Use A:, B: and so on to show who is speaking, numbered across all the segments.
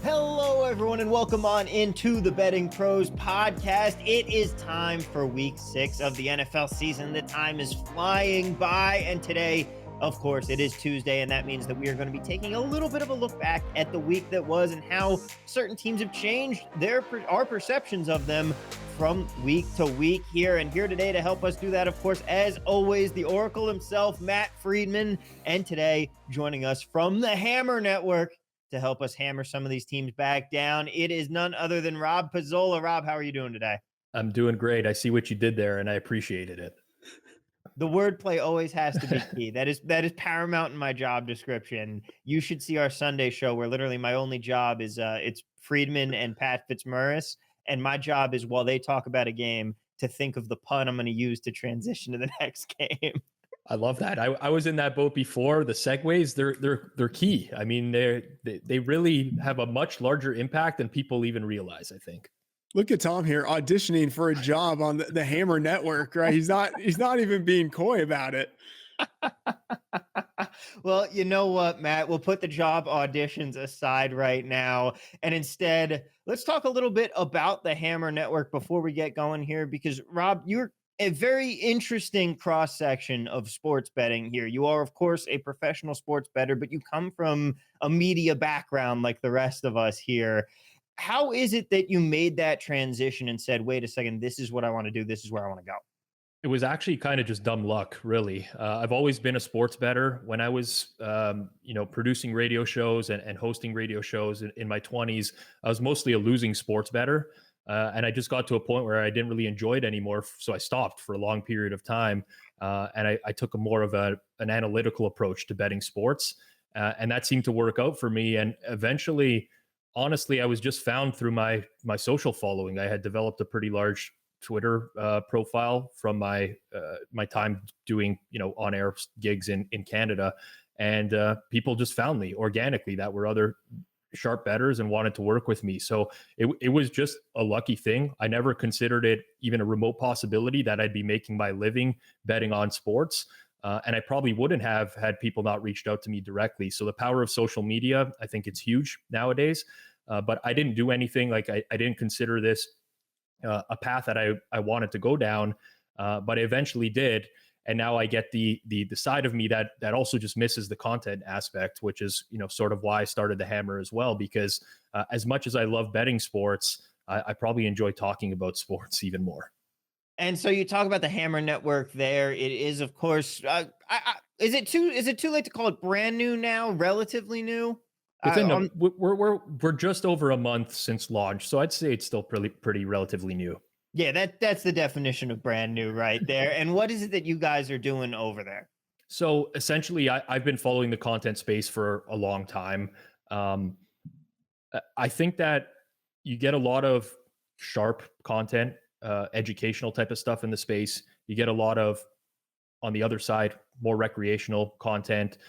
A: Hello, everyone, and welcome on into the Betting Pros podcast. It is time for week 6 of the NFL season. The time is flying by, and today, of course, it is Tuesday, and that means that we are going to be taking a little bit of a look back at the week that was and how certain teams have changed our perceptions of them from week to week here. And here today to help us do that, of course, as always, the Oracle himself, Matt Freedman, and today joining us from the Hammer Network to help us hammer some of these teams back down, it is none other than Rob Pizzola. Rob, how are you doing today?
B: I'm doing great. I see what you did there, and I appreciated it.
A: The wordplay always has to be key. That is paramount in my job description. You should see our Sunday show where literally my only job is it's Friedman and Pat Fitzmaurice, and my job is while they talk about a game to think of the pun I'm going to use to transition to the next game.
B: I love that. I was in that boat before. The segues, they're key. I mean, they really have a much larger impact than people even realize, I think.
C: Look at Tom here auditioning for a job on the Hammer Network, right? He's not even being coy about it.
A: Well, you know what, Matt? We'll put the job auditions aside right now. And instead, let's talk a little bit about the Hammer Network before we get going here, because Rob, you're a very interesting cross-section of sports betting here. You are, of course, a professional sports bettor, but you come from a media background like the rest of us here. How is it that you made that transition and said, wait a second, this is what I want to do, this is where I want to go?
B: It was actually kind of just dumb luck, really. I've always been a sports bettor. When I was, producing radio shows and hosting radio shows in my 20s, I was mostly a losing sports bettor. And I just got to a point where I didn't really enjoy it anymore. So I stopped for a long period of time. And I took a more of an analytical approach to betting sports. And that seemed to work out for me. And eventually, honestly, I was just found through my social following. I had developed a pretty large Twitter profile from my time doing on-air gigs in Canada, and people just found me organically that were other sharp bettors and wanted to work with me. So it was just a lucky thing. I never considered it even a remote possibility that I'd be making my living betting on sports. And I probably wouldn't have had people not reached out to me directly. So the power of social media, I think it's huge nowadays. But I didn't do anything. Like I didn't consider this a path that I wanted to go down, but I eventually did. And now I get the side of me that also just misses the content aspect, which is, sort of why I started the Hammer as well, because as much as I love betting sports, I probably enjoy talking about sports even more.
A: And so you talk about the Hammer Network there. It is, of course, is it too late to call it brand new now? Relatively new?
B: We're just over a month since launch, so I'd say it's still pretty relatively new.
A: Yeah, that's the definition of brand new right there. And what is it that you guys are doing over there?
B: So essentially, I've been following the content space for a long time. I think that you get a lot of sharp content, educational type of stuff in the space. You get a lot of, on the other side, more recreational content,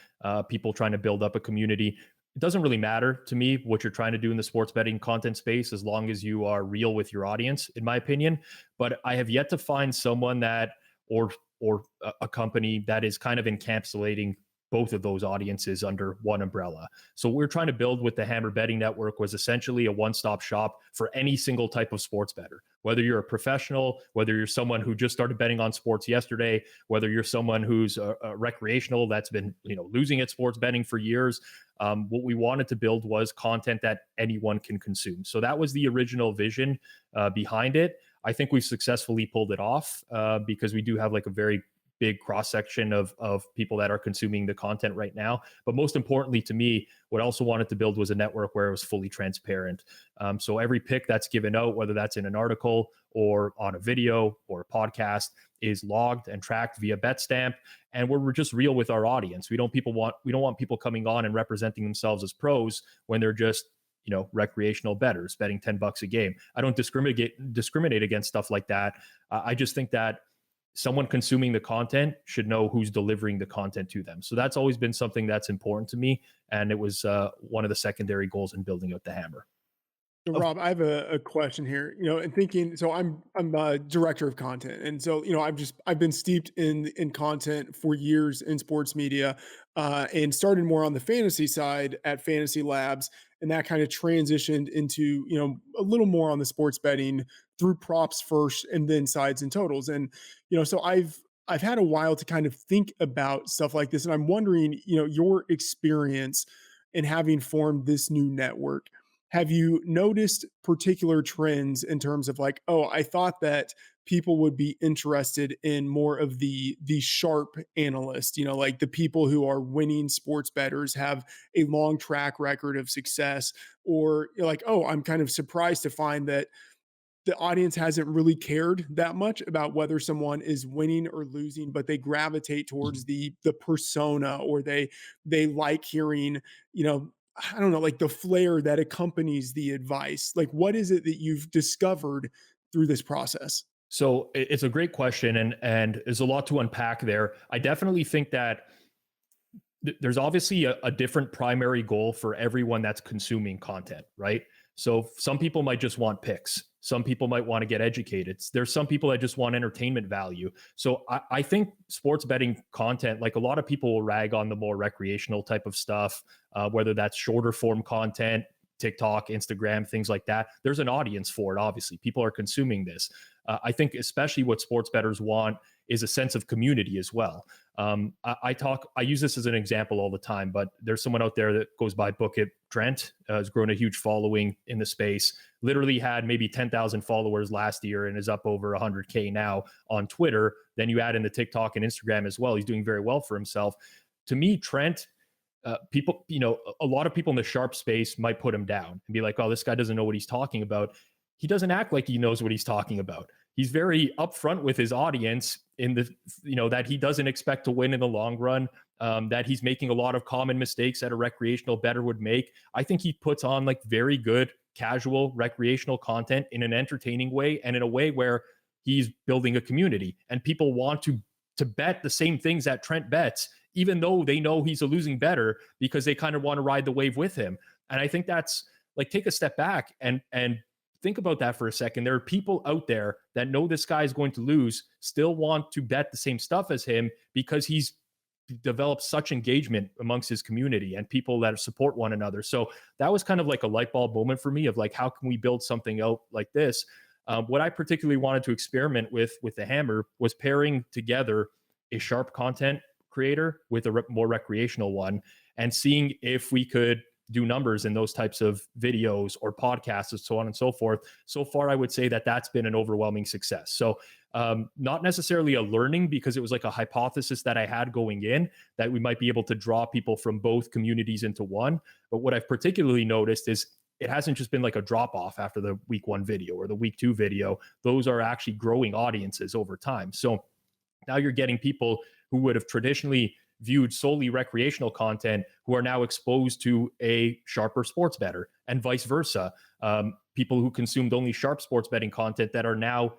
B: people trying to build up a community. It doesn't really matter to me what you're trying to do in the sports betting content space, as long as you are real with your audience, in my opinion. But I have yet to find someone that, or a company that is kind of encapsulating both of those audiences under one umbrella. So what we're trying to build with the Hammer Betting Network was essentially a one-stop shop for any single type of sports bettor. Whether you're a professional, whether you're someone who just started betting on sports yesterday, whether you're someone who's a recreational that's been losing at sports betting for years, what we wanted to build was content that anyone can consume. So that was the original vision behind it. I think we've successfully pulled it off because we do have like a very big cross-section of people that are consuming the content right now. But most importantly to me, what I also wanted to build was a network where it was fully transparent. So every pick that's given out, whether that's in an article or on a video or a podcast, is logged and tracked via BetStamp. And we're just real with our audience. We don't want people coming on and representing themselves as pros when they're just recreational bettors betting $10 a game. I don't discriminate against stuff like that. I just think that someone consuming the content should know who's delivering the content to them. So that's always been something that's important to me. And it was one of the secondary goals in building out the Hammer.
C: So Rob, I have a question here, and thinking, so I'm a director of content. And so, I've been steeped in content for years in sports media, and started more on the fantasy side at Fantasy Labs. and that kind of transitioned into, a little more on the sports betting through props first and then sides and totals. And, so I've had a while to kind of think about stuff like this. And I'm wondering, your experience in having formed this new network. Have you noticed particular trends in terms of like, oh, I thought that people would be interested in more of the sharp analyst, like the people who are winning sports bettors, have a long track record of success, or you're like, oh, I'm kind of surprised to find that the audience hasn't really cared that much about whether someone is winning or losing, but they gravitate towards the persona, or they like hearing, I don't know, like the flair that accompanies the advice. Like, what is it that you've discovered through this process?
B: So it's a great question, and there's a lot to unpack there. I definitely think that there's obviously a different primary goal for everyone that's consuming content, right? So some people might just want picks. Some people might want to get educated. There's some people that just want entertainment value. So I think sports betting content, like a lot of people will rag on the more recreational type of stuff, whether that's shorter form content, TikTok, Instagram, things like that. There's an audience for it. Obviously, people are consuming this. I think especially what sports bettors want is a sense of community as well. I use this as an example all the time, but there's someone out there that goes by Book It, Trent, has grown a huge following in the space, literally had maybe 10,000 followers last year and is up over 100K now on Twitter. Then you add in the TikTok and Instagram as well. He's doing very well for himself. To me, Trent, people, a lot of people in the sharp space might put him down and be like, oh, this guy doesn't know what he's talking about. He doesn't act like he knows what he's talking about. He's very upfront with his audience in the, that he doesn't expect to win in the long run, that he's making a lot of common mistakes that a recreational bettor would make. I think he puts on like very good, casual, recreational content in an entertaining way, and in a way where he's building a community, and people want to bet the same things that Trent bets, even though they know he's a losing bettor, because they kind of want to ride the wave with him. And I think that's like, take a step back and think about that for a second. There are people out there that know this guy is going to lose, still want to bet the same stuff as him because he's developed such engagement amongst his community and people that support one another. So that was kind of like a light bulb moment for me of like, how can we build something out like this? What I particularly wanted to experiment with the Hammer was pairing together a sharp content creator with a more recreational one, and seeing if we could do numbers in those types of videos or podcasts and so on and so forth. So far, I would say that that's been an overwhelming success. So not necessarily a learning, because it was like a hypothesis that I had going in that we might be able to draw people from both communities into one. But what I've particularly noticed is it hasn't just been like a drop off after the week 1 video or the week 2 video. Those are actually growing audiences over time. So now you're getting people who would have traditionally viewed solely recreational content who are now exposed to a sharper sports bettor, and vice versa. People who consumed only sharp sports betting content that are now,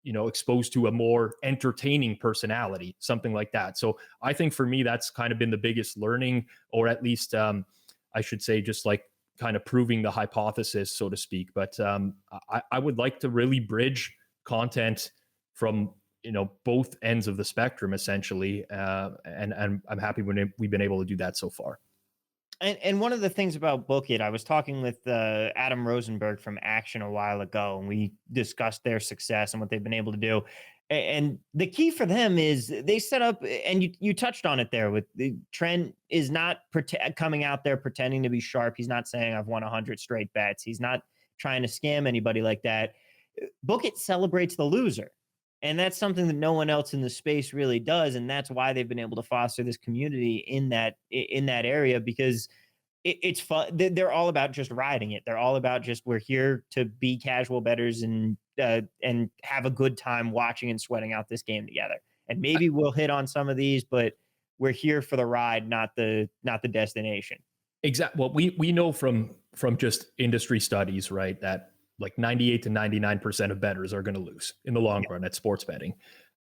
B: exposed to a more entertaining personality, something like that. So I think for me, that's kind of been the biggest learning, or at least I should say just like kind of proving the hypothesis, so to speak. But I would like to really bridge content from both ends of the spectrum, essentially. And I'm happy when we've been able to do that so far.
A: And one of the things about Book It, I was talking with Adam Rosenberg from Action a while ago, and we discussed their success and what they've been able to do. And the key for them is they set up, and you touched on it there, with the Trent is not coming out there pretending to be sharp. He's not saying I've won 100 straight bets. He's not trying to scam anybody like that. Book It celebrates the loser. And that's something that no one else in the space really does. And that's why they've been able to foster this community in that area, because it's fun. They're all about just riding it. They're all about just, we're here to be casual bettors and have a good time watching and sweating out this game together. And maybe we'll hit on some of these, but we're here for the ride, not the destination.
B: Exactly. Well, we know from just industry studies, right, that like 98 to 99% of bettors are going to lose in the long run at sports betting.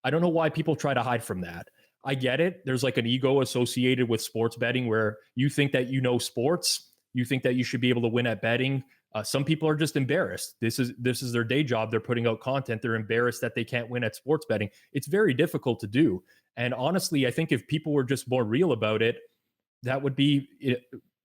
B: I don't know why people try to hide from that. I get it. There's like an ego associated with sports betting where you think that sports, you think that you should be able to win at betting. Some people are just embarrassed. This is their day job. They're putting out content. They're embarrassed that they can't win at sports betting. It's very difficult to do. And honestly, I think if people were just more real about it, that would be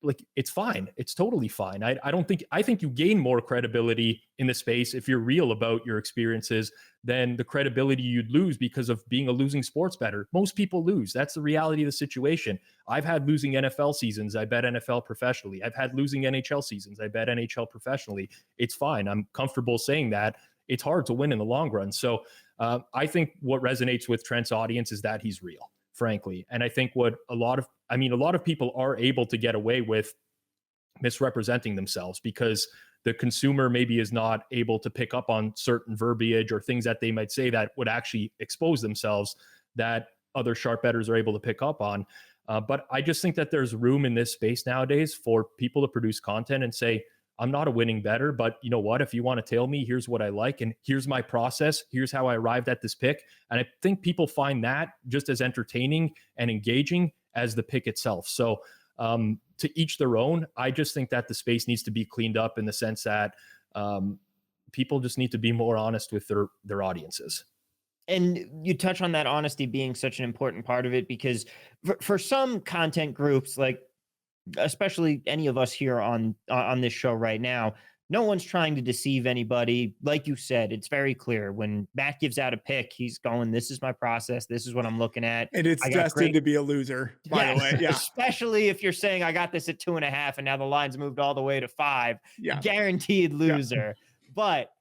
B: like, it's fine. It's totally fine. I think you gain more credibility in the space if you're real about your experiences than the credibility you'd lose because of being a losing sports bettor. Most people lose. That's the reality of the situation. I've had losing NFL seasons. I bet NFL professionally. I've had losing NHL seasons. I bet NHL professionally. It's fine. I'm comfortable saying that. It's hard to win in the long run. So I think what resonates with Trent's audience is that he's real, frankly. And I think what a lot of people are able to get away with misrepresenting themselves because the consumer maybe is not able to pick up on certain verbiage or things that they might say that would actually expose themselves that other sharp bettors are able to pick up on. But I just think that there's room in this space nowadays for people to produce content and say, I'm not a winning bettor, but you know what? If you want to tell me, here's what I like, and here's my process. Here's how I arrived at this pick. And I think people find that just as entertaining and engaging as the pick itself. So to each their own. I just think that the space needs to be cleaned up in the sense that people just need to be more honest with their audiences.
A: And you touch on that honesty being such an important part of it, because for some content groups, like especially any of us here on this show right now, no one's trying to deceive anybody. Like you said, it's very clear when Matt gives out a pick, he's going, this is my process. This is what I'm looking at.
C: And it's destined to be a loser, by the way. Yeah.
A: Especially if you're saying I got this at 2.5 and now the line's moved all the way to 5, guaranteed loser. Yeah. But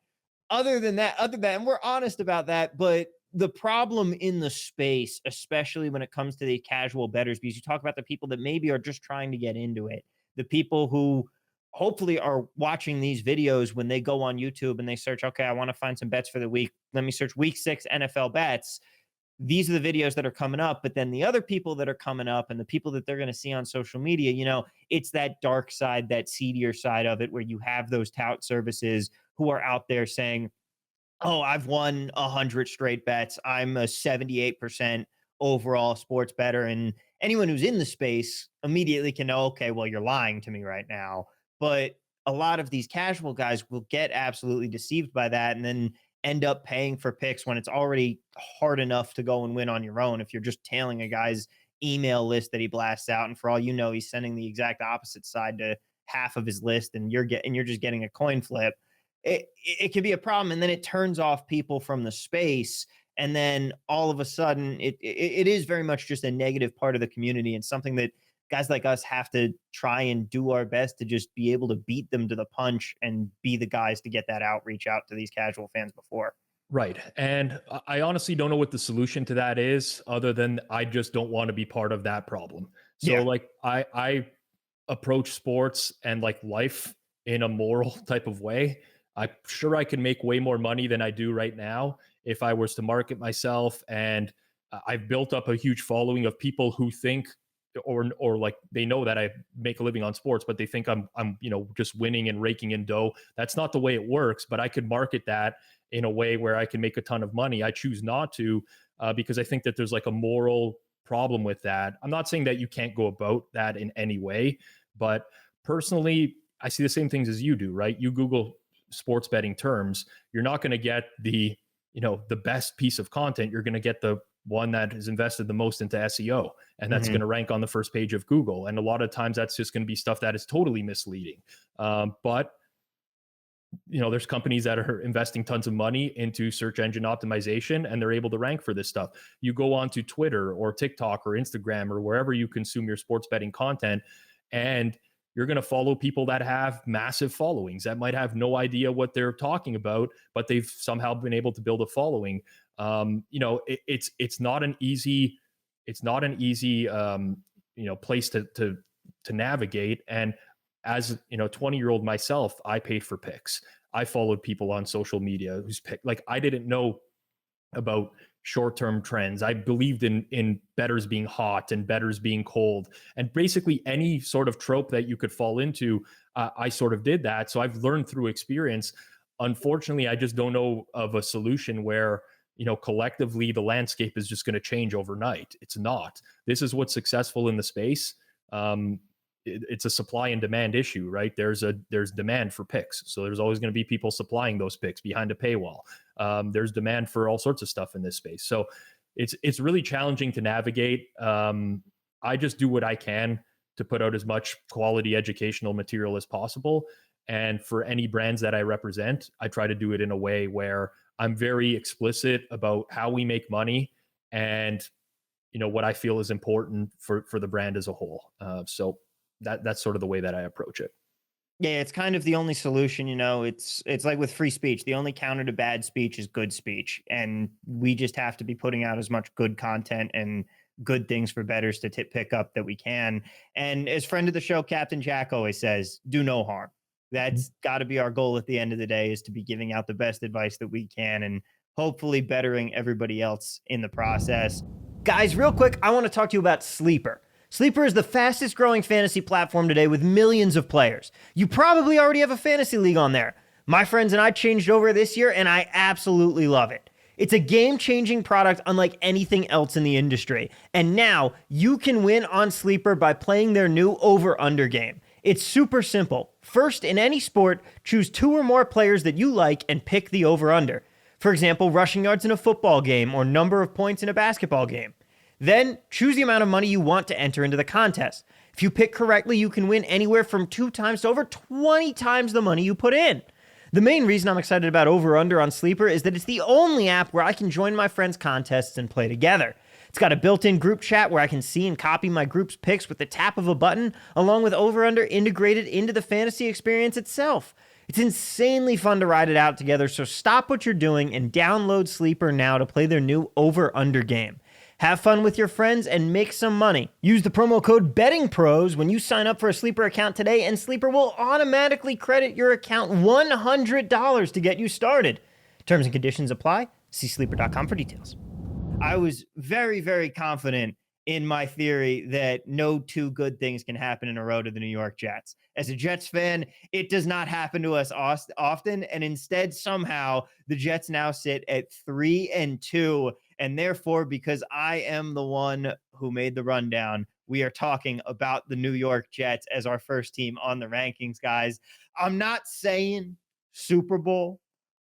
A: other than that, and we're honest about that, but the problem in the space, especially when it comes to the casual bettors, because you talk about the people that maybe are just trying to get into it, the people who hopefully are watching these videos when they go on YouTube and they search, okay, I want to find some bets for the week. Let me search week 6 NFL bets. These are the videos that are coming up. But then the other people that are coming up and the people that they're going to see on social media, you know, it's that dark side, that seedier side of it, where you have those tout services who are out there saying, oh, I've won 100 straight bets. I'm a 78% overall sports bettor. And anyone who's in the space immediately can know, okay, well, you're lying to me right now. But a lot of these casual guys will get absolutely deceived by that and then end up paying for picks when it's already hard enough to go and win on your own. If you're just tailing a guy's email list that he blasts out, and for all you know, he's sending the exact opposite side to half of his list, and you're just getting a coin flip. It can be a problem, and then it turns off people from the space, and then all of a sudden it is very much just a negative part of the community, and something that guys like us have to try and do our best to just be able to beat them to the punch and be the guys to get that outreach out to these casual fans before.
B: Right. And I honestly don't know what the solution to that is, other than I just don't want to be part of that problem. So like I approach sports and like life in a moral type of way. I'm sure I can make way more money than I do right now if I was to market myself. And I've built up a huge following of people who think, or like they know that I make a living on sports, but they think I'm just winning and raking in dough. That's not the way it works, but I could market that in a way where I can make a ton of money. I choose not to because I think that there's like a moral problem with that. I'm not saying that you can't go about that in any way, but personally, I see the same things as you do, right? You Google sports betting terms, you're not going to get the best piece of content. You're going to get the one that is invested the most into SEO, and that's going to rank on the first page of Google. And a lot of times that's just going to be stuff that is totally misleading. But there's companies that are investing tons of money into search engine optimization, and they're able to rank for this stuff. You go on to Twitter or TikTok or Instagram or wherever you consume your sports betting content, and you're going to follow people that have massive followings that might have no idea what they're talking about, but they've somehow been able to build a following. It's not an easy place to navigate. And as 20-year-old myself, I paid for picks. I followed people on social media who's picked. Like, I didn't know about short-term trends. I believed in bettors being hot and bettors being cold, and basically any sort of trope that you could fall into, I sort of did that. So I've learned through experience. Unfortunately, I just don't know of a solution where collectively the landscape is just going to change overnight. It's not. This is what's successful in the space. It's a supply and demand issue, right? There's demand for picks. So there's always going to be people supplying those picks behind a paywall. There's demand for all sorts of stuff in this space. So it's really challenging to navigate. I just do what I can to put out as much quality educational material as possible. And for any brands that I represent, I try to do it in a way where I'm very explicit about how we make money and what I feel is important for the brand as a whole. So that's sort of the way that I approach it.
A: Yeah, it's kind of the only solution, it's like with free speech. The only counter to bad speech is good speech. And we just have to be putting out as much good content and good things for bettors to pick up that we can. And as friend of the show, Captain Jack always says, do no harm. That's got to be our goal at the end of the day, is to be giving out the best advice that we can and hopefully bettering everybody else in the process. Guys, real quick, I want to talk to you about Sleeper. Sleeper is the fastest growing fantasy platform today with millions of players. You probably already have a fantasy league on there. My friends and I changed over this year, and I absolutely love it. It's a game-changing product unlike anything else in the industry. And now you can win on Sleeper by playing their new over-under game. It's super simple. First, in any sport, choose 2 or more players that you like and pick the over-under. For example, rushing yards in a football game or number of points in a basketball game. Then choose the amount of money you want to enter into the contest. If you pick correctly, you can win anywhere from 2 times to over 20 times the money you put in. The main reason I'm excited about Over Under on Sleeper is that it's the only app where I can join my friends' contests and play together. It's got a built-in group chat where I can see and copy my group's picks with the tap of a button, along with Over Under integrated into the fantasy experience itself. It's insanely fun to ride it out together, so stop what you're doing and download Sleeper now to play their new Over Under game. Have fun with your friends and make some money. Use the promo code BettingPros when you sign up for a Sleeper account today, and Sleeper will automatically credit your account $100 to get you started. Terms and conditions apply. See sleeper.com for details. I was very, very confident in my theory that no 2 good things can happen in a row to the New York Jets. As a Jets fan, it does not happen to us often, and instead somehow the Jets now sit at 3-2, and therefore, because I am the one who made the rundown, we are talking about the New York Jets as our first team on the rankings, guys. I'm not saying Super Bowl.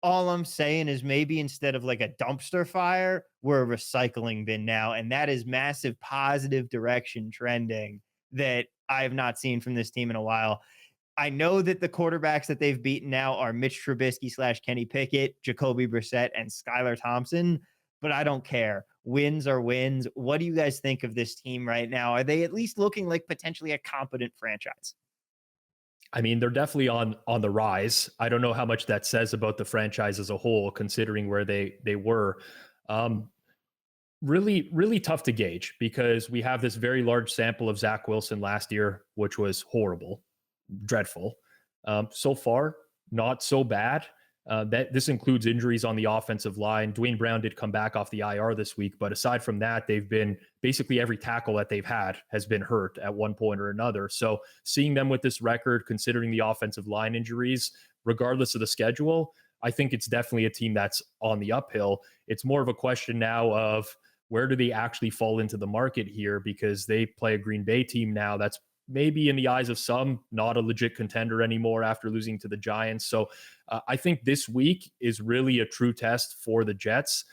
A: All I'm saying is maybe instead of like a dumpster fire, we're a recycling bin now. And that is massive positive direction trending that I have not seen from this team in a while. I know that the quarterbacks that they've beaten now are Mitch Trubisky / Kenny Pickett, Jacoby Brissett, and Skylar Thompson, but I don't care. Wins are wins. What do you guys think of this team right now? Are they at least looking like potentially a competent franchise?
B: I mean, they're definitely on the rise. I don't know how much that says about the franchise as a whole, considering where they were. Really, really tough to gauge because we have this very large sample of Zach Wilson last year, which was horrible, dreadful. So far, not so bad. That this includes injuries on the offensive line. Dwayne Brown did come back off the IR this week, but aside from that, they've been basically every tackle that they've had has been hurt at one point or another. So seeing them with this record, considering the offensive line injuries, regardless of the schedule, I think it's definitely a team that's on the uphill. It's more of a question now of where do they actually fall into the market here, because they play a Green Bay team now that's maybe in the eyes of some not a legit contender anymore after losing to the Giants. So I think this week is really a true test for the Jets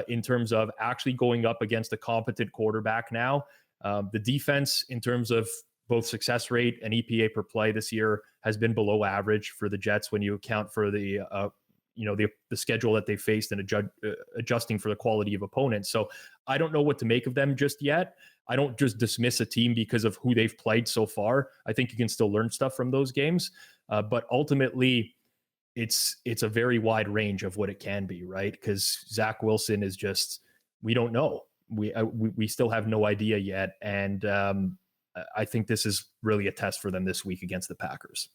B: in terms of actually going up against a competent quarterback now. The defense in terms of both success rate and EPA per play this year has been below average for the Jets when you account for the schedule that they faced and adjusting for the quality of opponents. So I don't know what to make of them just yet. I don't just dismiss a team because of who they've played so far. I think you can still learn stuff from those games. But ultimately, it's a very wide range of what it can be, right? Because Zach Wilson is just, we don't know. We still have no idea yet. And I think this is really a test for them this week against the Packers.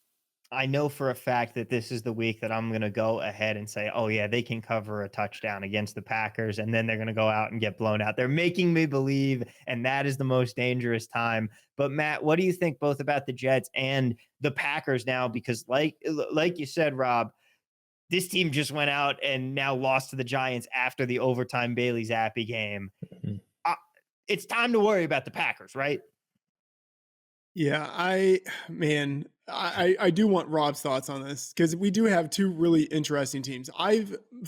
A: I know for a fact that this is the week that I'm going to go ahead and say, oh yeah, they can cover a touchdown against the Packers, and then they're going to go out and get blown out. They're making me believe, and that is the most dangerous time. But Matt, what do you think both about the Jets and the Packers now? Because like you said, Rob, this team just went out and now lost to the Giants after the overtime Bailey Zappi game. Mm-hmm. It's time to worry about the Packers, right?
C: Yeah, I do want Rob's thoughts on this because we do have 2 really interesting teams.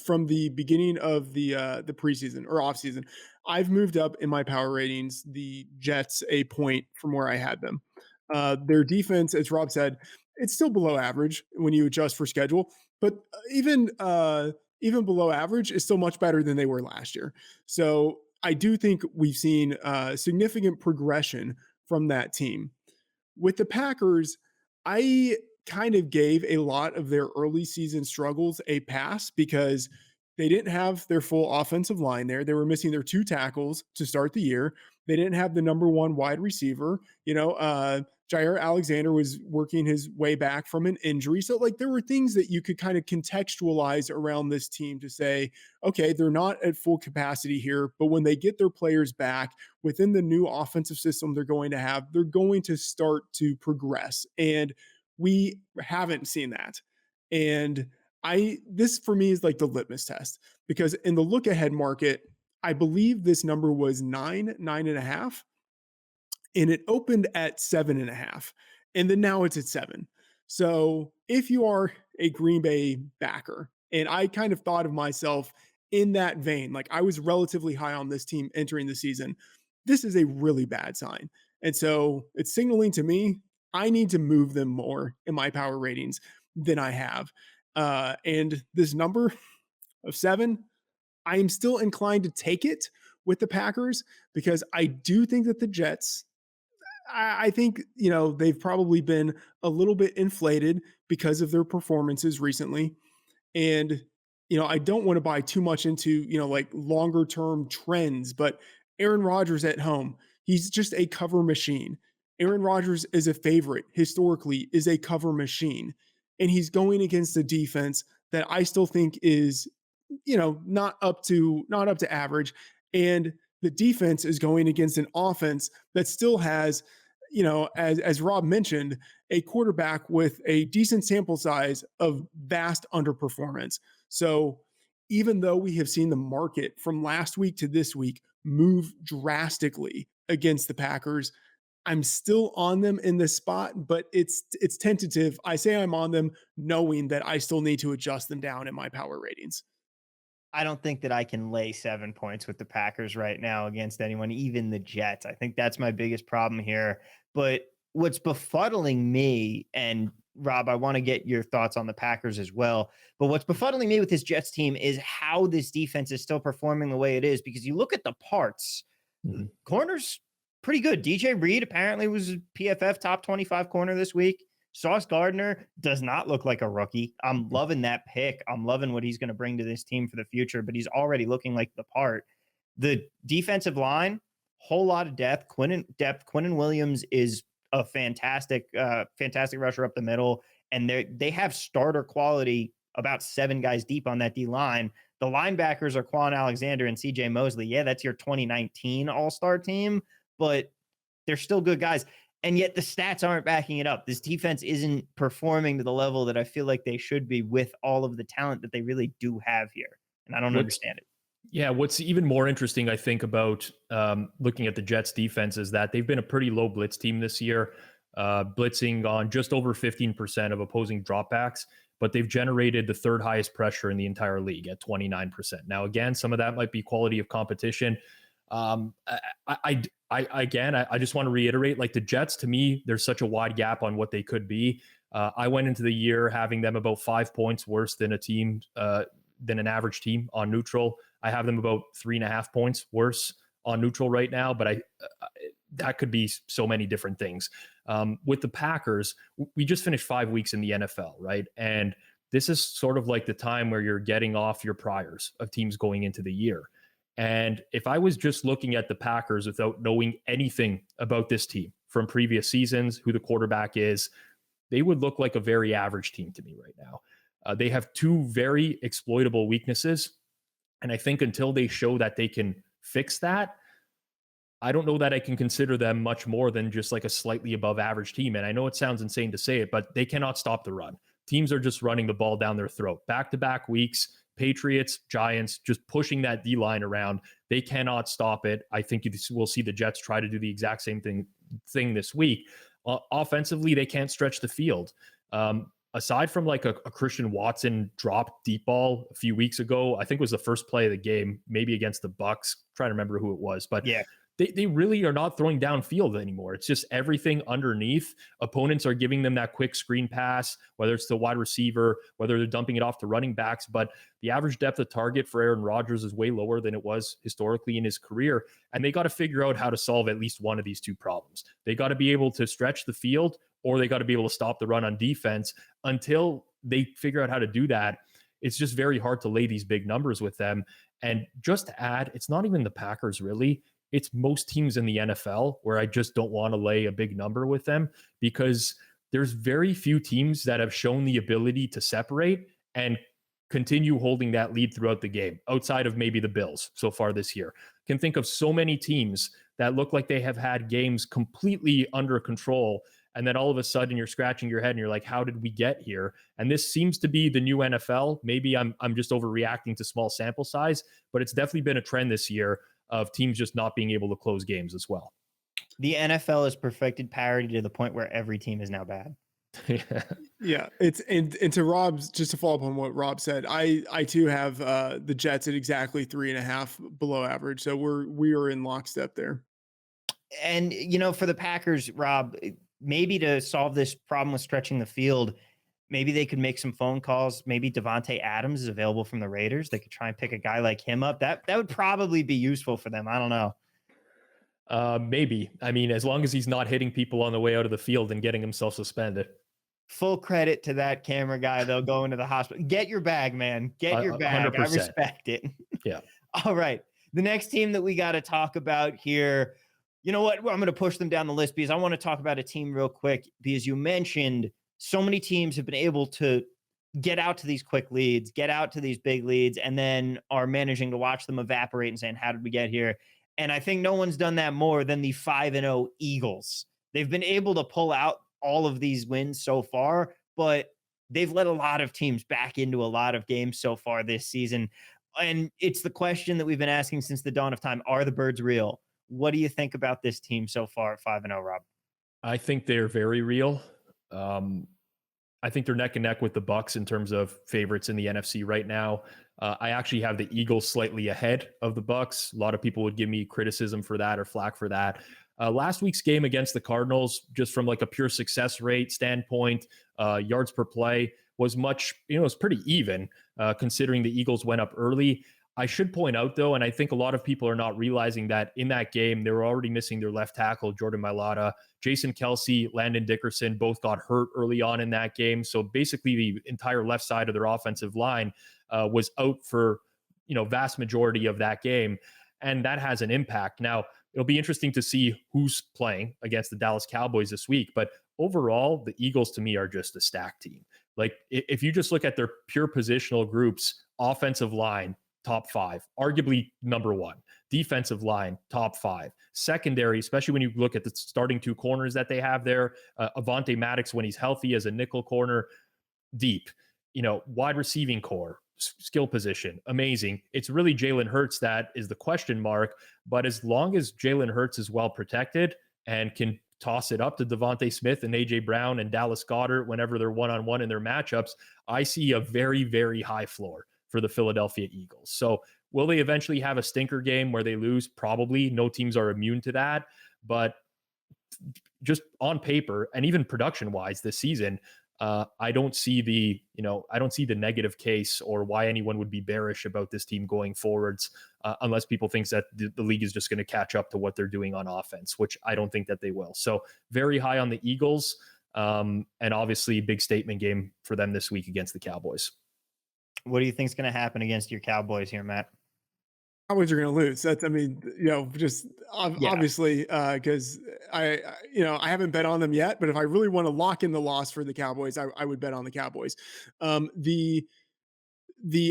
C: From the beginning of the preseason or offseason, I've moved up in my power ratings the Jets a point from where I had them. Their defense, as Rob said, it's still below average when you adjust for schedule, but even below average is still much better than they were last year. So I do think we've seen significant progression from that team. With the Packers, I kind of gave a lot of their early season struggles a pass because they didn't have their full offensive line there. They were missing their 2 tackles to start the year. They didn't have the number 1 wide receiver. Jair Alexander was working his way back from an injury. So, like, there were things that you could kind of contextualize around this team to say, okay, they're not at full capacity here, but when they get their players back within the new offensive system they're going to have, they're going to start to progress. And we haven't seen that. And this for me is like the litmus test, because in the look ahead market, I believe this number was 9.5, and it opened at 7.5. And then now it's at 7. So if you are a Green Bay backer, and I kind of thought of myself in that vein, like I was relatively high on this team entering the season, this is a really bad sign. And so it's signaling to me I need to move them more in my power ratings than I have. And this number of 7, I am still inclined to take it with the Packers because I do think that the Jets, I think, they've probably been a little bit inflated because of their performances recently. And, I don't want to buy too much into, like longer term trends, but Aaron Rodgers at home, he's just a cover machine. Aaron Rodgers is a favorite historically, is a cover machine. And he's going against a defense that I still think is, not up to average. And the defense is going against an offense that still has, as Rob mentioned, a quarterback with a decent sample size of vast underperformance. So even though we have seen the market from last week to this week move drastically against the Packers, I'm still on them in this spot, but it's tentative. I say I'm on them knowing that I still need to adjust them down in my power ratings.
A: I don't think that I can lay 7 points with the Packers right now against anyone, even the Jets. I think that's my biggest problem here. But what's befuddling me, and Rob, I want to get your thoughts on the Packers as well. But what's befuddling me with this Jets team is how this defense is still performing the way it is, because you look at the parts, corners pretty good. DJ Reed apparently was a PFF top 25 corner this week. Sauce Gardner does not look like a rookie. I'm loving that pick. I'm loving what he's going to bring to this team for the future, but he's already looking like the part. The defensive line, whole lot of depth. Quinnen Williams is a fantastic rusher up the middle, and they have starter quality about 7 guys deep on that D line. The linebackers are Quan Alexander and CJ Mosley. Yeah, that's your 2019 All-Star team, but they're still good guys. And yet the stats aren't backing it up. This defense isn't performing to the level that I feel like they should be with all of the talent that they really do have here. And I don't understand it.
B: Yeah, what's even more interesting, I think, about looking at the Jets defense is that they've been a pretty low blitz team this year, blitzing on just over 15% of opposing dropbacks, but they've generated the 3rd highest pressure in the entire league at 29%. Now, again, some of that might be quality of competition. I just want to reiterate, like the Jets, to me, there's such a wide gap on what they could be. I went into the year having them about 5 points worse than a team, than an average team on neutral. I have them about 3.5 points worse on neutral right now, but that could be so many different things. With the Packers, we just finished 5 weeks in the NFL, right? And this is sort of like the time where you're getting off your priors of teams going into the year. And if I was just looking at the Packers without knowing anything about this team from previous seasons, who the quarterback is, they would look like a very average team to me right now. They have 2 very exploitable weaknesses. And I think until they show that they can fix that, I don't know that I can consider them much more than just like a slightly above average team. And I know it sounds insane to say it, but they cannot stop the run. Teams are just running the ball down their throat. Back-to-back weeks, Patriots, Giants, just pushing that D-line around. They cannot stop it. I think we'll see the Jets try to do the exact same thing this week. Offensively, they can't stretch the field. Aside from like a Christian Watson drop deep ball a few weeks ago, I think it was the first play of the game, maybe against the Bucks. I'm trying to remember who it was, but
A: yeah,
B: they really are not throwing downfield anymore. It's just everything underneath. Opponents are giving them that quick screen pass, whether it's the wide receiver, whether they're dumping it off to running backs. But the average depth of target for Aaron Rodgers is way lower than it was historically in his career. And they got to figure out how to solve at least one of these two problems. They got to be able to stretch the field, or they got to be able to stop the run on defense. Until they figure out how to do that, it's just very hard to lay these big numbers with them. And just to add, it's not even the Packers really. It's most teams in the NFL where I just don't want to lay a big number with them, because there's very few teams that have shown the ability to separate and continue holding that lead throughout the game, outside of maybe the Bills so far this year. Can think of so many teams that look like they have had games completely under control, and then all of a sudden you're scratching your head and you're like, how did we get here? And this seems to be the new NFL. Maybe I'm just overreacting to small sample size, but it's definitely been a trend this year of teams just not being able to close games as well.
A: The NFL has perfected parity to the point where every team is now bad.
C: Yeah, it's and to Rob's, just to follow up on what Rob said, I too have the Jets at exactly 3.5 below average. So we are in lockstep there.
A: And for the Packers, Rob, maybe to solve this problem with stretching the field, maybe they could make some phone calls. Maybe Devontae Adams is available from the Raiders. They could try and pick a guy like him up. That would probably be useful for them. I don't know.
B: Maybe. I mean, as long as he's not hitting people on the way out of the field and getting himself suspended.
A: Full credit to that camera guy, though, going to the hospital. Get your bag, man. Get your bag. 100%. I respect it.
B: Yeah.
A: All right. The next team that we got to talk about here, you know what? I'm going to push them down the list because I want to talk about a team real quick, because you mentioned so many teams have been able to get out to these quick leads, get out to these big leads, and then are managing to watch them evaporate and saying, how did we get here? And I think no one's done that more than the 5-0 Eagles. They've been able to pull out all of these wins so far, but they've led a lot of teams back into a lot of games so far this season. And it's the question that we've been asking since the dawn of time. Are the birds real? What do you think about this team so far at 5-0, Rob?
B: I think they're very real. I think they're neck and neck with the Bucs in terms of favorites in the NFC right now. I actually have the Eagles slightly ahead of the Bucs. A lot of people would give me criticism for that or flack for that. Last week's game against the Cardinals, just from like a pure success rate standpoint, yards per play was much, it was pretty even considering the Eagles went up early. I should point out, though, and I think a lot of people are not realizing that in that game, they were already missing their left tackle, Jordan Mailata. Jason Kelce, Landon Dickerson both got hurt early on in that game. So basically the entire left side of their offensive line was out for, vast majority of that game. And that has an impact. Now, it'll be interesting to see who's playing against the Dallas Cowboys this week. But overall, the Eagles, to me, are just a stacked team. Like, if you just look at their pure positional groups, offensive line, top 5, arguably number 1. Defensive line, top 5. Secondary, especially when you look at the starting 2 corners that they have there, Avonte Maddox, when he's healthy, as a nickel corner, deep. Wide receiving core, skill position, amazing. It's really Jalen Hurts that is the question mark. But as long as Jalen Hurts is well protected and can toss it up to Devontae Smith and A.J. Brown and Dallas Goedert whenever they're one-on-one in their matchups, I see a very, very high floor for the Philadelphia Eagles. So will they eventually have a stinker game where they lose? Probably. No teams are immune to that. But just on paper and even production-wise this season, I don't see the negative case or why anyone would be bearish about this team going forwards, unless people think that the league is just going to catch up to what they're doing on offense, which I don't think that they will. So very high on the Eagles, and obviously big statement game for them this week against the Cowboys.
A: What do you think is going to happen against your Cowboys here, Matt?
C: Cowboys are going to lose. That's, obviously, because I haven't bet on them yet, but if I really want to lock in the loss for the Cowboys, I would bet on the Cowboys. The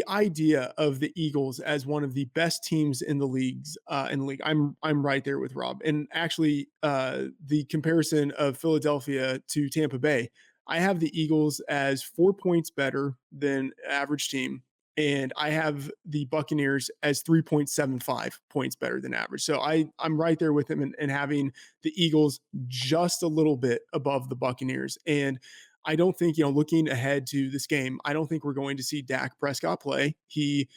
C: idea of the Eagles as one of the best teams in the league, I'm right there with Rob. And actually, the comparison of Philadelphia to Tampa Bay, I have the Eagles as 4 points better than average team. And I have the Buccaneers as 3.75 points better than average. So I'm right there with them and having the Eagles just a little bit above the Buccaneers. And I don't think, looking ahead to this game, I don't think we're going to see Dak Prescott play. He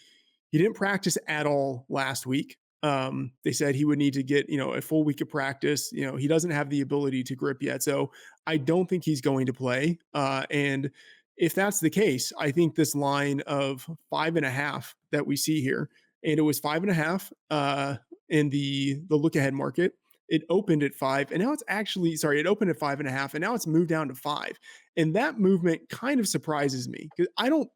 C: didn't practice at all last week. They said he would need to get, a full week of practice. He doesn't have the ability to grip yet. So I don't think he's going to play. And if that's the case, I think this line of 5.5 that we see here, and it was 5.5 in the look ahead market. It opened at 5, and now it's actually it opened at 5.5, and now it's moved down to 5. And that movement kind of surprises me because I don't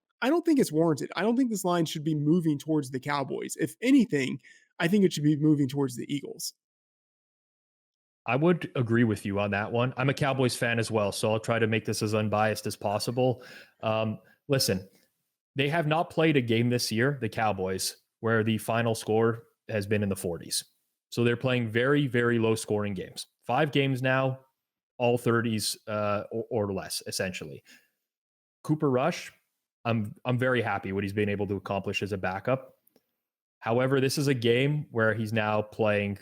C: think it's warranted. I don't think this line should be moving towards the Cowboys. If anything, I think it should be moving towards the Eagles.
B: I would agree with you on that one. I'm a Cowboys fan as well, so I'll try to make this as unbiased as possible. Listen, they have not played a game this year, the Cowboys, where the final score has been in the 40s. So they're playing very, very low scoring games. 5 games now, all 30s or less, essentially. Cooper Rush, I'm very happy what he's been able to accomplish as a backup. However, this is a game where he's now playing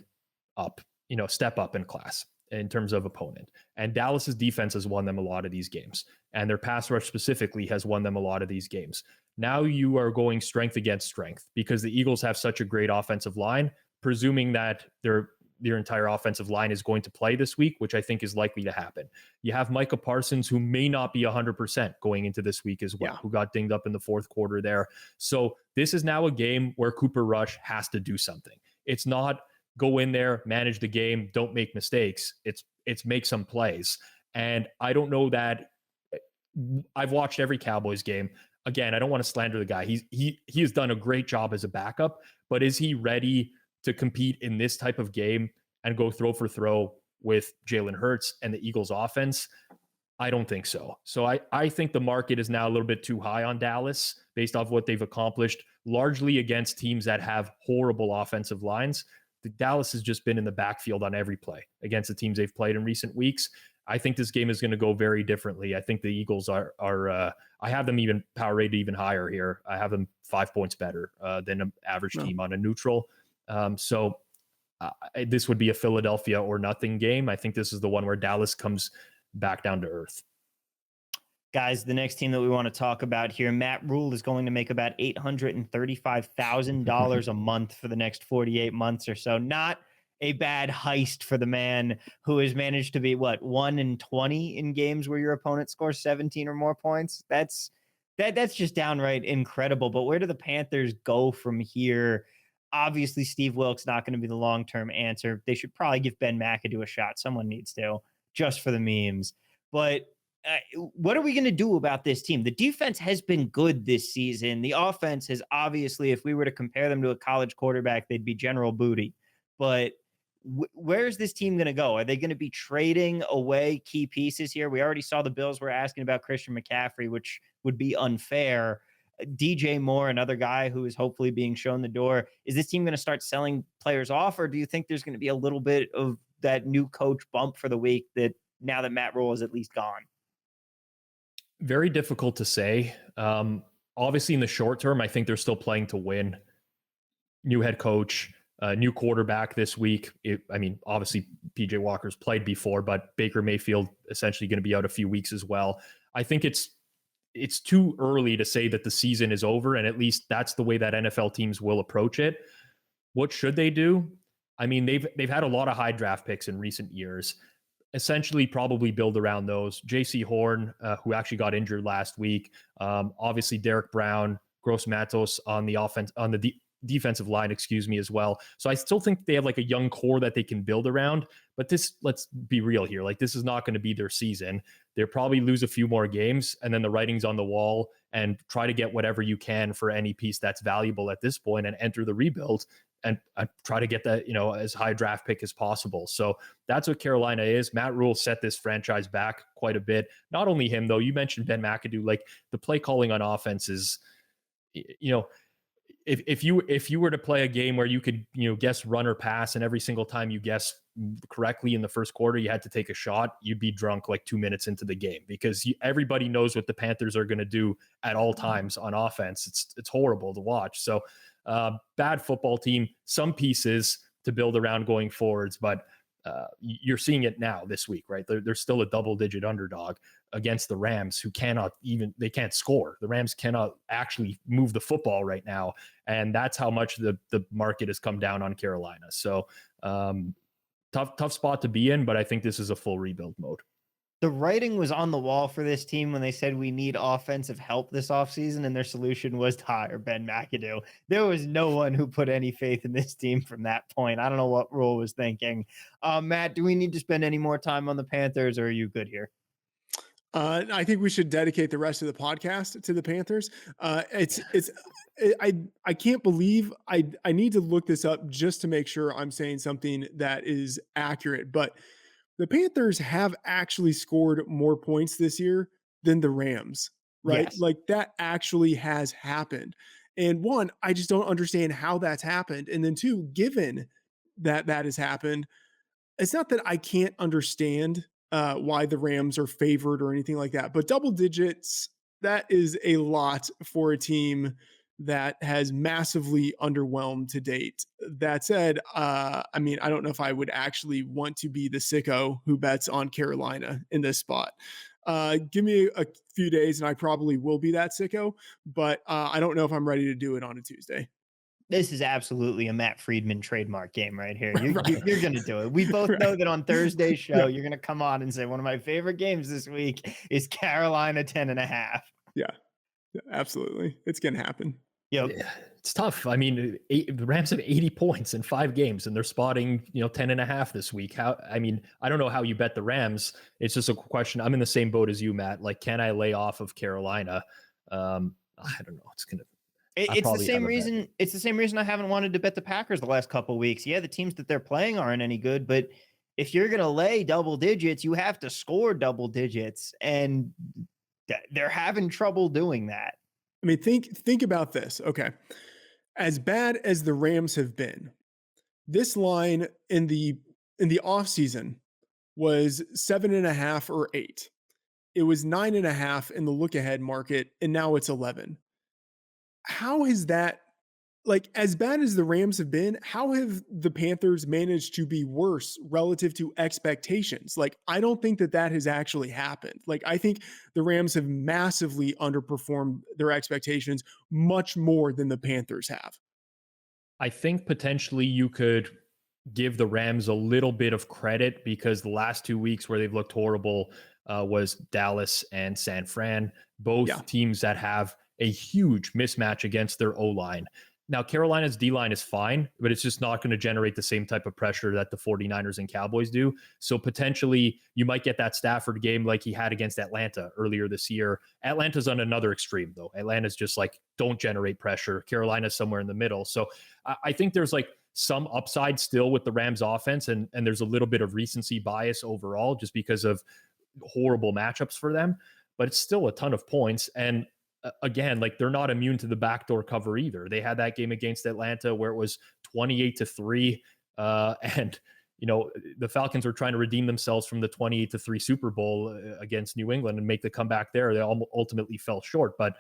B: up, step up in class in terms of opponent. And Dallas's defense has won them a lot of these games. And their pass rush specifically has won them a lot of these games. Now you are going strength against strength because the Eagles have such a great offensive line, presuming that their entire offensive line is going to play this week, which I think is likely to happen. You have Micah Parsons, who may not be 100% going into this week as well, who got dinged up in the fourth quarter there. So this is now a game where Cooper Rush has to do something. It's not go in there, manage the game, don't make mistakes. It's make some plays. And I don't know that I've watched every Cowboys game. Again, I don't want to slander the guy. He has done a great job as a backup, but is he ready to compete in this type of game and go throw for throw with Jalen Hurts and the Eagles offense? I don't think so. So I think the market is now a little bit too high on Dallas based off what they've accomplished, largely against teams that have horrible offensive lines. The Dallas has just been in the backfield on every play against the teams they've played in recent weeks. I think this game is going to go very differently. I think the Eagles are I have them even power rated even higher here. I have them 5 points better than an average team on a neutral. So this would be a Philadelphia or nothing game. I think this is the one where Dallas comes back down to earth.
A: Guys, the next team that we want to talk about here, Matt Rule is going to make about $835,000 a month for the next 48 months or so. Not a bad heist for the man who has managed to be 1-20 in games where your opponent scores 17 or more points. That's just downright incredible. But where do the Panthers go from here? Obviously, Steve Wilkes not going to be the long-term answer. They should probably give Ben McAdoo a shot. Someone needs to, just for the memes. But what are we going to do about this team? The defense has been good this season. The offense has obviously, if we were to compare them to a college quarterback, they'd be General Booty. But where's this team going to go? Are they going to be trading away key pieces here? We already saw the Bills were asking about Christian McCaffrey, which would be unfair. DJ Moore, another guy who is hopefully being shown the door. Is this team going to start selling players off, or do you think there's going to be a little bit of that new coach bump for the week that now that Matt Rule is at least gone?
B: Very difficult to say. Obviously, in the short term, I think they're still playing to win. New head coach, new quarterback this week. Obviously, PJ Walker's played before, but Baker Mayfield essentially going to be out a few weeks as well. I think it's too early to say that the season is over, and at least that's the way that NFL teams will approach it. What should they do? I mean, they've had a lot of high draft picks in recent years. Essentially, probably build around those. J.C. Horn, who actually got injured last week. Obviously, Derek Brown, Gross Matos on the defensive line, as well. So I still think they have like a young core that they can build around. But this, let's be real here. Like, this is not going to be their season. They'll probably lose a few more games, and then the writing's on the wall, and try to get whatever you can for any piece that's valuable at this point and enter the rebuild and try to get that, as high draft pick as possible. So that's what Carolina is. Matt Rule set this franchise back quite a bit. Not only him, though. You mentioned Ben McAdoo. Like, the play calling on offense is, if you were to play a game where you could, guess run or pass, and every single time you guess correctly in the first quarter, you had to take a shot, you'd be drunk like 2 minutes into the game, because everybody knows what the Panthers are going to do at all times on offense. It's horrible to watch. So bad football team, some pieces to build around going forwards, but you're seeing it now this week, right? They're still a double-digit underdog. against the Rams, who they can't score. The Rams cannot actually move the football right now. And that's how much the market has come down on Carolina. So tough spot to be in, but I think this is a full rebuild mode.
A: The writing was on the wall for this team when they said we need offensive help this offseason, and their solution was to hire Ben McAdoo. There was no one who put any faith in this team from that point. I don't know what Rule was thinking. Matt, do we need to spend any more time on the Panthers, or are you good here?
C: I think we should dedicate the rest of the podcast to the Panthers. I can't believe I need to look this up just to make sure I'm saying something that is accurate, but the Panthers have actually scored more points this year than the Rams, right?
A: Yes.
C: Like that actually has happened. And one, I just don't understand how that's happened. And then two, given that has happened, it's not that I can't understand why the Rams are favored or anything like that, but double digits, that is a lot for a team that has massively underwhelmed to date. That said, I mean, I don't know if I would actually want to be the sicko who bets on Carolina in this spot. Give me a few days and I probably will be that sicko, but I don't know if I'm ready to do it on a Tuesday.
A: This is absolutely a Matt Freedman trademark game right here. You're going to do it. We both
C: Right.
A: know that on Thursday's show, you're going to come on and say, one of my favorite games this week is Carolina 10.5.
C: Yeah, absolutely. It's going to happen.
A: Yep.
B: Yeah, it's tough. I mean, the Rams have 80 points in 5 games, and they're spotting 10.5 this week. I don't know how you bet the Rams. It's just a question. I'm in the same boat as you, Matt. Like, can I lay off of Carolina? I don't know.
A: It's the same reason. It's the same reason I haven't wanted to bet the Packers the last couple of weeks. Yeah, the teams that they're playing aren't any good, but if you're going to lay double digits, you have to score double digits, and they're having trouble doing that.
C: I mean, think about this. Okay. As bad as the Rams have been, this line in the offseason was 7.5 or 8. It was 9.5 in the look ahead market, and now it's 11. How has that, like, as bad as the Rams have been, how have the Panthers managed to be worse relative to expectations? Like, I don't think that has actually happened. Like, I think the Rams have massively underperformed their expectations much more than the Panthers have.
B: I think potentially you could give the Rams a little bit of credit because the last 2 weeks where they've looked horrible was Dallas and San Fran, both teams that have a huge mismatch against their O-line. Now, Carolina's D-line is fine, but it's just not going to generate the same type of pressure that the 49ers and Cowboys do. So potentially you might get that Stafford game like he had against Atlanta earlier this year. Atlanta's on another extreme, though. Atlanta's just like, don't generate pressure. Carolina's somewhere in the middle. So I think there's like some upside still with the Rams offense, and there's a little bit of recency bias overall just because of horrible matchups for them. But it's still a ton of points. And again, like they're not immune to the backdoor cover either. They had that game against Atlanta where it was 28-3. And, the Falcons were trying to redeem themselves from the 28-3 Super Bowl against New England and make the comeback there. They ultimately fell short, but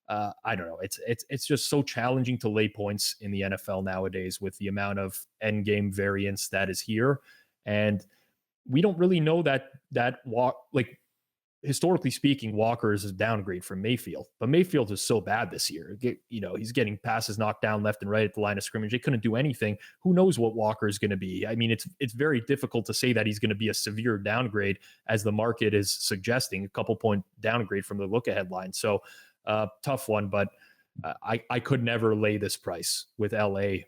B: I don't know. It's just so challenging to lay points in the NFL nowadays with the amount of end game variance that is here. And we don't really know that historically speaking, Walker is a downgrade from Mayfield, but Mayfield is so bad this year. He's getting passes knocked down left and right at the line of scrimmage. They couldn't do anything. Who knows what Walker is going to be? I mean, it's very difficult to say that he's going to be a severe downgrade as the market is suggesting, a couple point downgrade from the look ahead line. So tough one, but I could never lay this price with LA.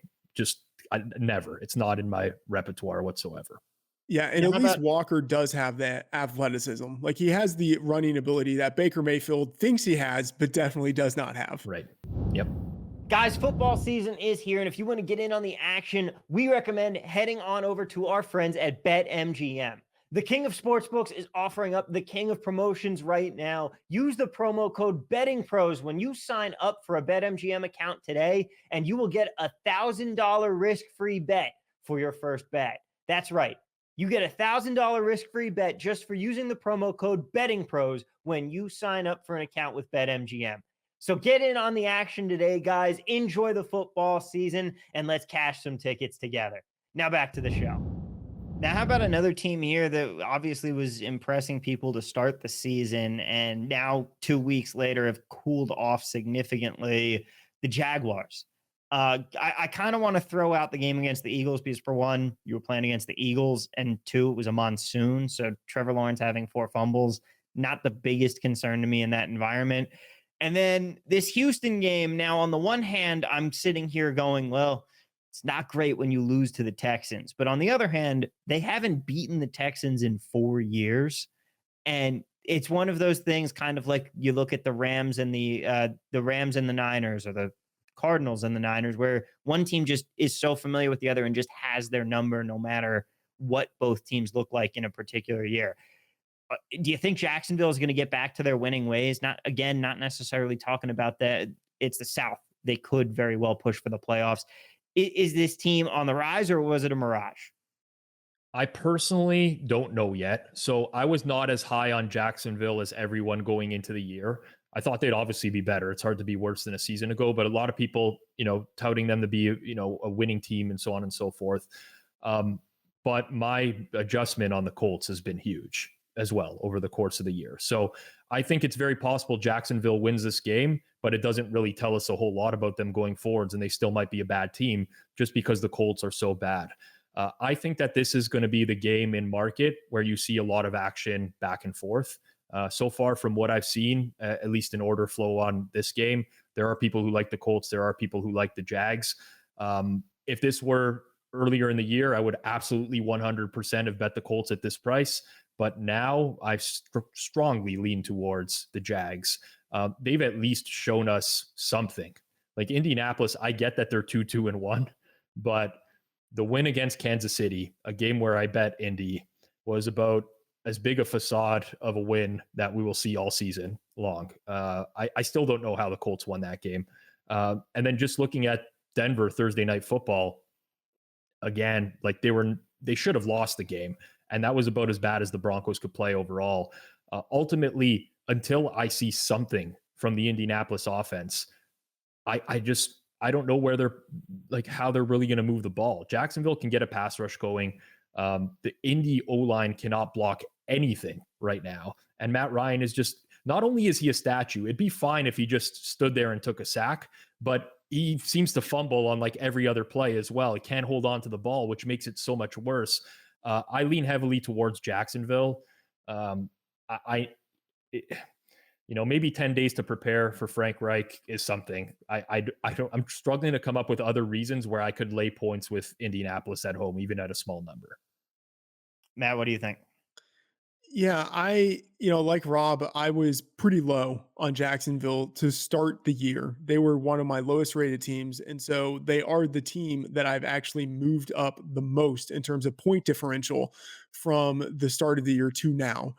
B: Never. It's not in my repertoire whatsoever.
C: Yeah, and at least Walker does have that athleticism. Like he has the running ability that Baker Mayfield thinks he has, but definitely does not have.
B: Right. Yep.
A: Guys, football season is here, and if you want to get in on the action, we recommend heading on over to our friends at BetMGM. The king of sportsbooks is offering up the king of promotions right now. Use the promo code BettingPros when you sign up for a BetMGM account today, and you will get $1,000 risk-free bet for your first bet. That's right. You get $1,000 risk-free bet just for using the promo code BettingPros when you sign up for an account with BetMGM. So get in on the action today, guys. Enjoy the football season, and let's cash some tickets together. Now back to the show. Now, how about another team here that obviously was impressing people to start the season and now 2 weeks later have cooled off significantly? The Jaguars. I kind of want to throw out the game against the Eagles because, for one, you were playing against the Eagles, and two, it was a monsoon. So Trevor Lawrence having 4 fumbles, not the biggest concern to me in that environment. And then this Houston game. Now, on the one hand, I'm sitting here going, well, it's not great when you lose to the Texans. But on the other hand, they haven't beaten the Texans in 4 years. And it's one of those things, kind of like you look at the Rams and the Rams and the Niners, or the Cardinals and the Niners, where one team just is so familiar with the other and just has their number no matter what both teams look like in a particular year. Do you think Jacksonville is going to get back to their winning ways? Not necessarily talking about that. It's the South. They could very well push for the playoffs. Is this team on the rise, or was it a mirage?
B: I personally don't know yet. So I was not as high on Jacksonville as everyone going into the year. I thought they'd obviously be better. It's hard to be worse than a season ago, but a lot of people, touting them to be, a winning team and so on and so forth. But my adjustment on the Colts has been huge as well over the course of the year. So I think it's very possible Jacksonville wins this game, but it doesn't really tell us a whole lot about them going forwards, and they still might be a bad team just because the Colts are so bad. I think that this is going to be the game in market where you see a lot of action back and forth. So far, from what I've seen, at least in order flow on this game, there are people who like the Colts. There are people who like the Jags. If this were earlier in the year, I would absolutely 100% have bet the Colts at this price. But now I strongly lean towards the Jags. They've at least shown us something. Like Indianapolis, I get that they're 2-2-1, but the win against Kansas City, a game where I bet Indy, was about as big a facade of a win that we will see all season long. I still don't know how the Colts won that game. And then just looking at Denver Thursday Night Football, again, like they should have lost the game. And that was about as bad as the Broncos could play overall. Ultimately, until I see something from the Indianapolis offense, I don't know where how they're really going to move the ball. Jacksonville can get a pass rush going. The Indy O-line cannot block anything right now. And Matt Ryan is just, not only is he a statue, it'd be fine if he just stood there and took a sack, but he seems to fumble on like every other play as well. He can't hold on to the ball, which makes it so much worse. I lean heavily towards Jacksonville. Maybe 10 days to prepare for Frank Reich is something. I'm struggling to come up with other reasons where I could lay points with Indianapolis at home, even at a small number.
A: Matt, what do you think?
C: Yeah, like Rob, I was pretty low on Jacksonville to start the year. They were one of my lowest rated teams. And so they are the team that I've actually moved up the most in terms of point differential from the start of the year to now.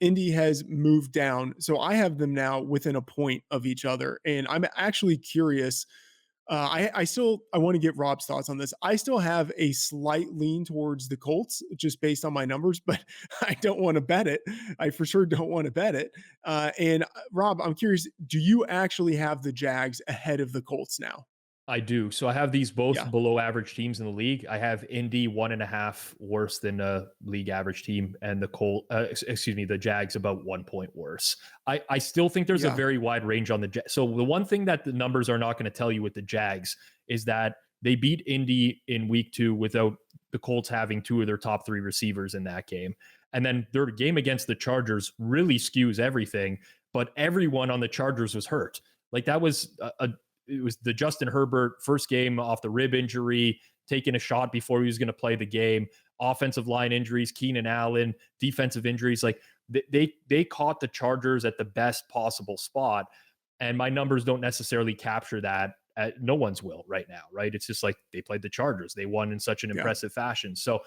C: Indy has moved down. So I have them now within a point of each other. And I'm actually curious. I want to get Rob's thoughts on this. I still have a slight lean towards the Colts just based on my numbers, but I don't want to bet it. I for sure don't want to bet it. Rob, I'm curious, do you actually have the Jags ahead of the Colts now?
B: I do. So I have these both
C: Yeah.
B: below average teams in the league. I have Indy 1.5 worse than a league average team, and the Jags about 1 point worse. I still think there's a very wide range on the Jags. So the one thing that the numbers are not going to tell you with the Jags is that they beat Indy in week 2 without the Colts having 2 of their top 3 receivers in that game. And then their game against the Chargers really skews everything, but everyone on the Chargers was hurt. Like that was it was the Justin Herbert first game off the rib injury, taking a shot before he was going to play the game, offensive line injuries, Keenan Allen, defensive injuries. Like they caught the Chargers at the best possible spot. And my numbers don't necessarily capture that. No one's will right now, right? It's just like they played the Chargers. They won in such an impressive fashion. So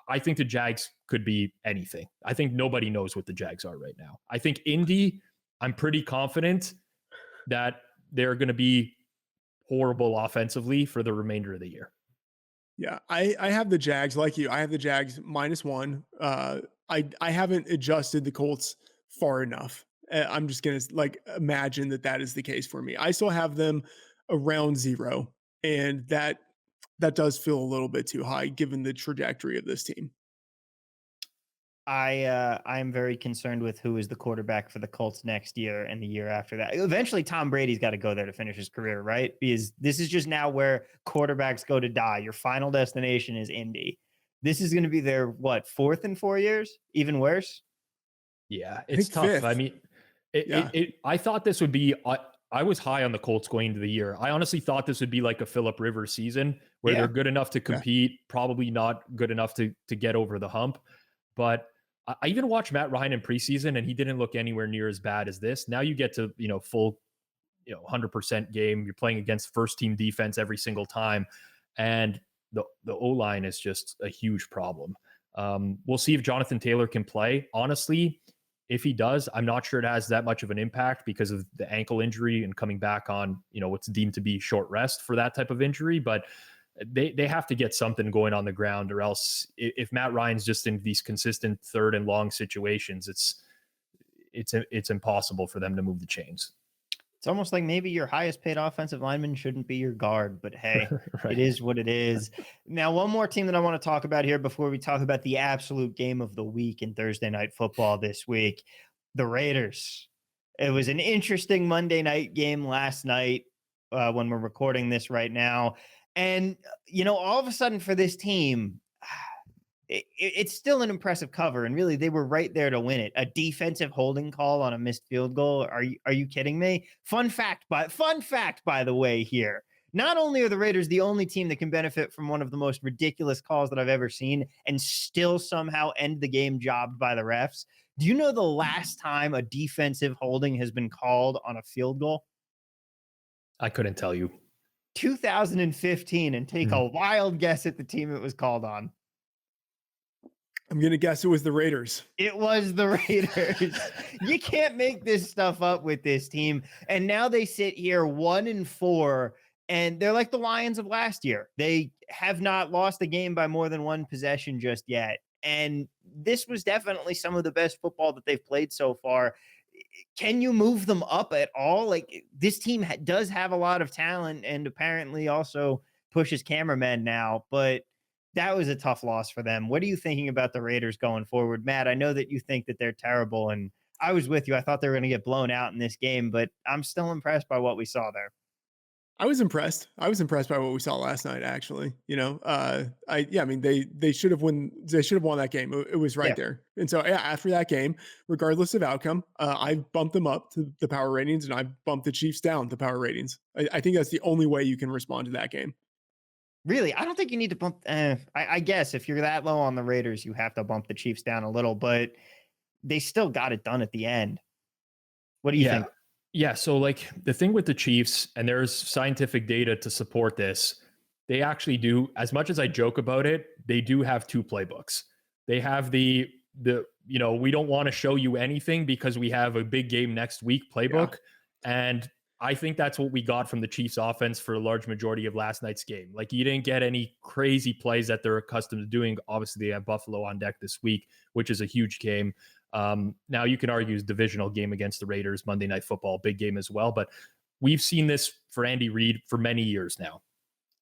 B: I think the Jags could be anything. I think nobody knows what the Jags are right now. I think Indy, I'm pretty confident that they're going to be horrible offensively for the remainder of the year.
C: Yeah, I have the Jags like you. I have the Jags -1. I haven't adjusted the Colts far enough. I'm just going to imagine that is the case for me. I still have them around 0, and that that does feel a little bit too high given the trajectory of this team.
A: I'm very concerned with who is the quarterback for the Colts next year and the year after that. Eventually, Tom Brady's got to go there to finish his career, right? Because this is just now where quarterbacks go to die. Your final destination is Indy. This is going to be their fourth in 4 years? Even worse.
B: Yeah, it's tough.
C: Fifth.
B: I mean, I thought this would be. I was high on the Colts going into the year. I honestly thought this would be like a Phillip Rivers season where they're good enough to compete, probably not good enough to get over the hump. But I even watched Matt Ryan in preseason, and he didn't look anywhere near as bad as this. Now you get to full 100% game. You're playing against first team defense every single time, and the O-line is just a huge problem. We'll see if Jonathan Taylor can play. Honestly, if he does, I'm not sure it has that much of an impact because of the ankle injury and coming back on, what's deemed to be short rest for that type of injury. But they have to get something going on the ground, or else if Matt Ryan's just in these consistent third and long situations, it's impossible for them to move the chains.
A: It's almost like maybe your highest paid offensive lineman shouldn't be your guard, but hey,
B: Right.
A: It is what it is. Now, one more team that I want to talk about here before we talk about the absolute game of the week in Thursday Night Football this week, the Raiders. It was an interesting Monday night game last night when we're recording this right now. And, all of a sudden for this team, it's still an impressive cover, and really they were right there to win it. A defensive holding call on a missed field goal. Are you kidding me? Fun fact by the way here. Not only are the Raiders the only team that can benefit from one of the most ridiculous calls that I've ever seen and still somehow end the game jobbed by the refs. Do you know the last time a defensive holding has been called on a field goal?
B: I couldn't tell you.
A: 2015, and take a wild guess at the team it was called on.
C: I'm going to guess it was the Raiders.
A: It was the Raiders. You can't make this stuff up with this team. And now they sit here 1-4, and they're like the Lions of last year. They have not lost a game by more than one possession just yet. And this was definitely some of the best football that they've played so far. Can you move them up at all? Like, this team does have a lot of talent and apparently also pushes cameramen now, but that was a tough loss for them. What are you thinking about the Raiders going forward? Matt, I know that you think that they're terrible, and I was with you. I thought they were going to get blown out in this game, but I'm still impressed by what we saw there.
C: I was impressed. I was impressed by what we saw last night, actually. I mean, they should have won. They should have won that game. It was right there. And so, after that game, regardless of outcome, I bumped them up to the power ratings, and I bumped the Chiefs down to power ratings. I think that's the only way you can respond to that game.
A: Really, I don't think you need to bump. I guess if you're that low on the Raiders, you have to bump the Chiefs down a little, but they still got it done at the end. What do you think?
B: Yeah. So, like, the thing with the Chiefs, and there's scientific data to support this, they actually do, as much as I joke about it, they do have two playbooks. They have the we don't want to show you anything because we have a big game next week playbook. Yeah. And I think that's what we got from the Chiefs offense for a large majority of last night's game. Like, you didn't get any crazy plays that they're accustomed to doing. Obviously, they have Buffalo on deck this week, which is a huge game. Now you can argue it's a divisional game against the Raiders, Monday Night Football, big game as well. But we've seen this for Andy Reid for many years now,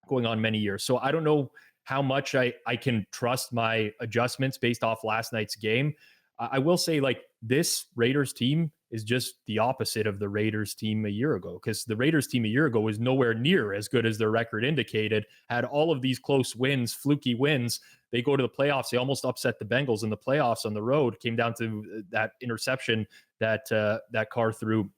B: going on many years. So I don't know how much I can trust my adjustments based off last night's game. I will say, like, this Raiders team is just the opposite of the Raiders team a year ago, because the Raiders team a year ago was nowhere near as good as their record indicated, had all of these close wins, fluky wins. They go to the playoffs. They almost upset the Bengals in the playoffs on the road. Came down to that interception that Carr threw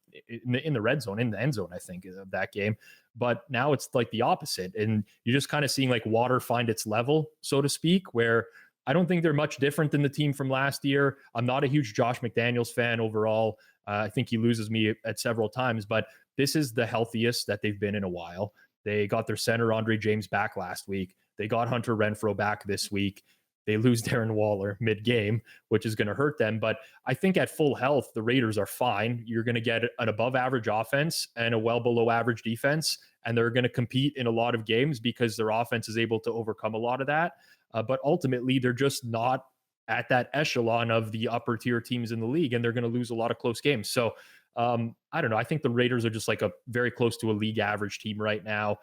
B: in the red zone, in the end zone, I think, of that game. But now it's like the opposite. And you're just kind of seeing like water find its level, so to speak, where I don't think they're much different than the team from last year. I'm not a huge Josh McDaniels fan overall. I think he loses me at several times, but this is the healthiest that they've been in a while. They got their center, Andre James, back last week. They got Hunter Renfrow back this week. They lose Darren Waller mid-game, which is going to hurt them. But I think at full health, the Raiders are fine. You're going to get an above-average offense and a well below-average defense, and they're going to compete in a lot of games because their offense is able to overcome a lot of that. But ultimately, they're just not at that echelon of the upper tier teams in the league, and they're going to lose a lot of close games. So I don't know. I think the Raiders are just like a very close to a league average team right now.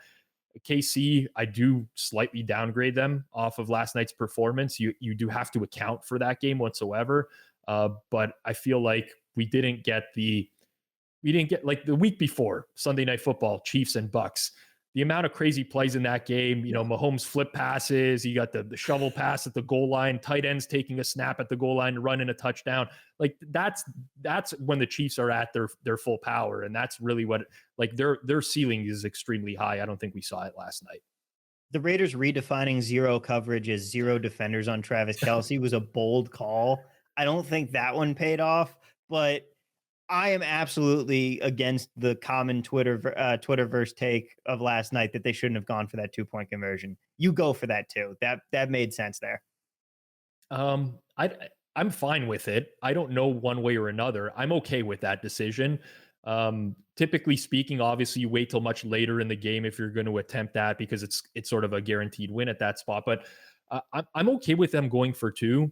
B: KC, I do slightly downgrade them off of last night's performance. You do have to account for that game whatsoever. But I feel like we didn't get like the week before Sunday Night Football, Chiefs and Bucks. The amount of crazy plays in that game, Mahomes flip passes, you got the shovel pass at the goal line, tight ends taking a snap at the goal line and running a touchdown. Like that's when the Chiefs are at their full power. And that's really what, like, their ceiling is extremely high. I don't think we saw it last night.
A: The Raiders redefining zero coverage as zero defenders on Travis Kelce was a bold call. I don't think that one paid off, but I am absolutely against the common Twitterverse take of last night that they shouldn't have gone for that 2-point conversion. You go for that too. That made sense there.
B: I'm fine with it. I don't know one way or another. I'm okay with that decision. Typically speaking, obviously you wait till much later in the game if you're going to attempt that because it's sort of a guaranteed win at that spot. But I'm okay with them going for 2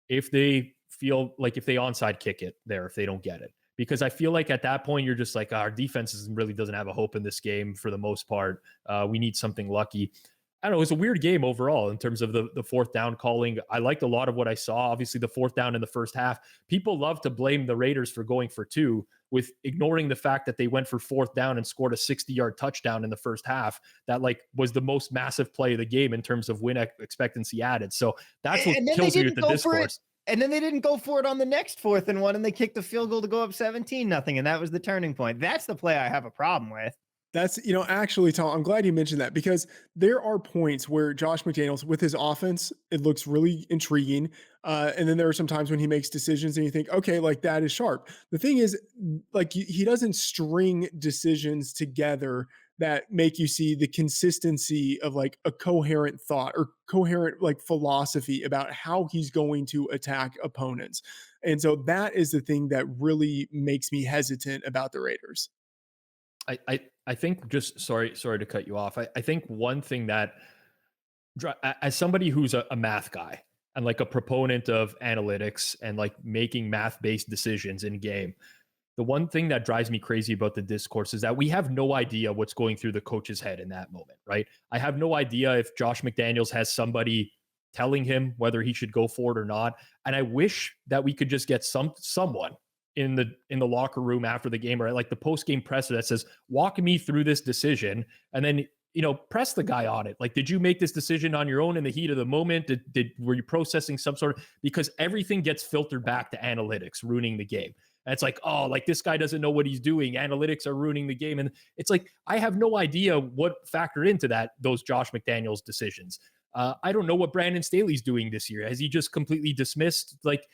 B: if they feel like if they onside kick it there, if they don't get it. Because I feel like at that point, you're just like, our defense really doesn't have a hope in this game for the most part. We need something lucky. I don't know. It was a weird game overall in terms of the fourth down calling. I liked a lot of what I saw. Obviously, the fourth down in the first half. People love to blame the Raiders for going for 2 with ignoring the fact that they went for fourth down and scored a 60-yard touchdown in the first half. That was the most massive play of the game in terms of win expectancy added. So that's what kills me with the discourse.
A: And then they didn't go for it on the next 4th and 1, and they kicked the field goal to go up 17-0, and that was the turning point. That's the play I have a problem with.
C: That's, actually, Tom, I'm glad you mentioned that because there are points where Josh McDaniels, with his offense, it looks really intriguing. And then there are some times when he makes decisions and you think, okay, like that is sharp. The thing is, like, he doesn't string decisions together that make you see the consistency of like a coherent thought or coherent like philosophy about how he's going to attack opponents. And so that is the thing that really makes me hesitant about the Raiders.
B: I think just sorry to cut you off. I think one thing that, as somebody who's a math guy and like a proponent of analytics and like making math-based decisions in game, the one thing that drives me crazy about the discourse is that we have no idea what's going through the coach's head in that moment, right? I have no idea if Josh McDaniels has somebody telling him whether he should go for it or not. And I wish that we could just get someone in the locker room after the game or like the post-game presser that says, walk me through this decision. And then, press the guy on it. Like, did you make this decision on your own in the heat of the moment? Were you processing some sort of, because everything gets filtered back to analytics, ruining the game. And it's like, oh, like this guy doesn't know what he's doing. Analytics are ruining the game. And it's like, I have no idea what factored into those Josh McDaniels decisions. I don't know what Brandon Staley's doing this year. Has he just completely dismissed? Like,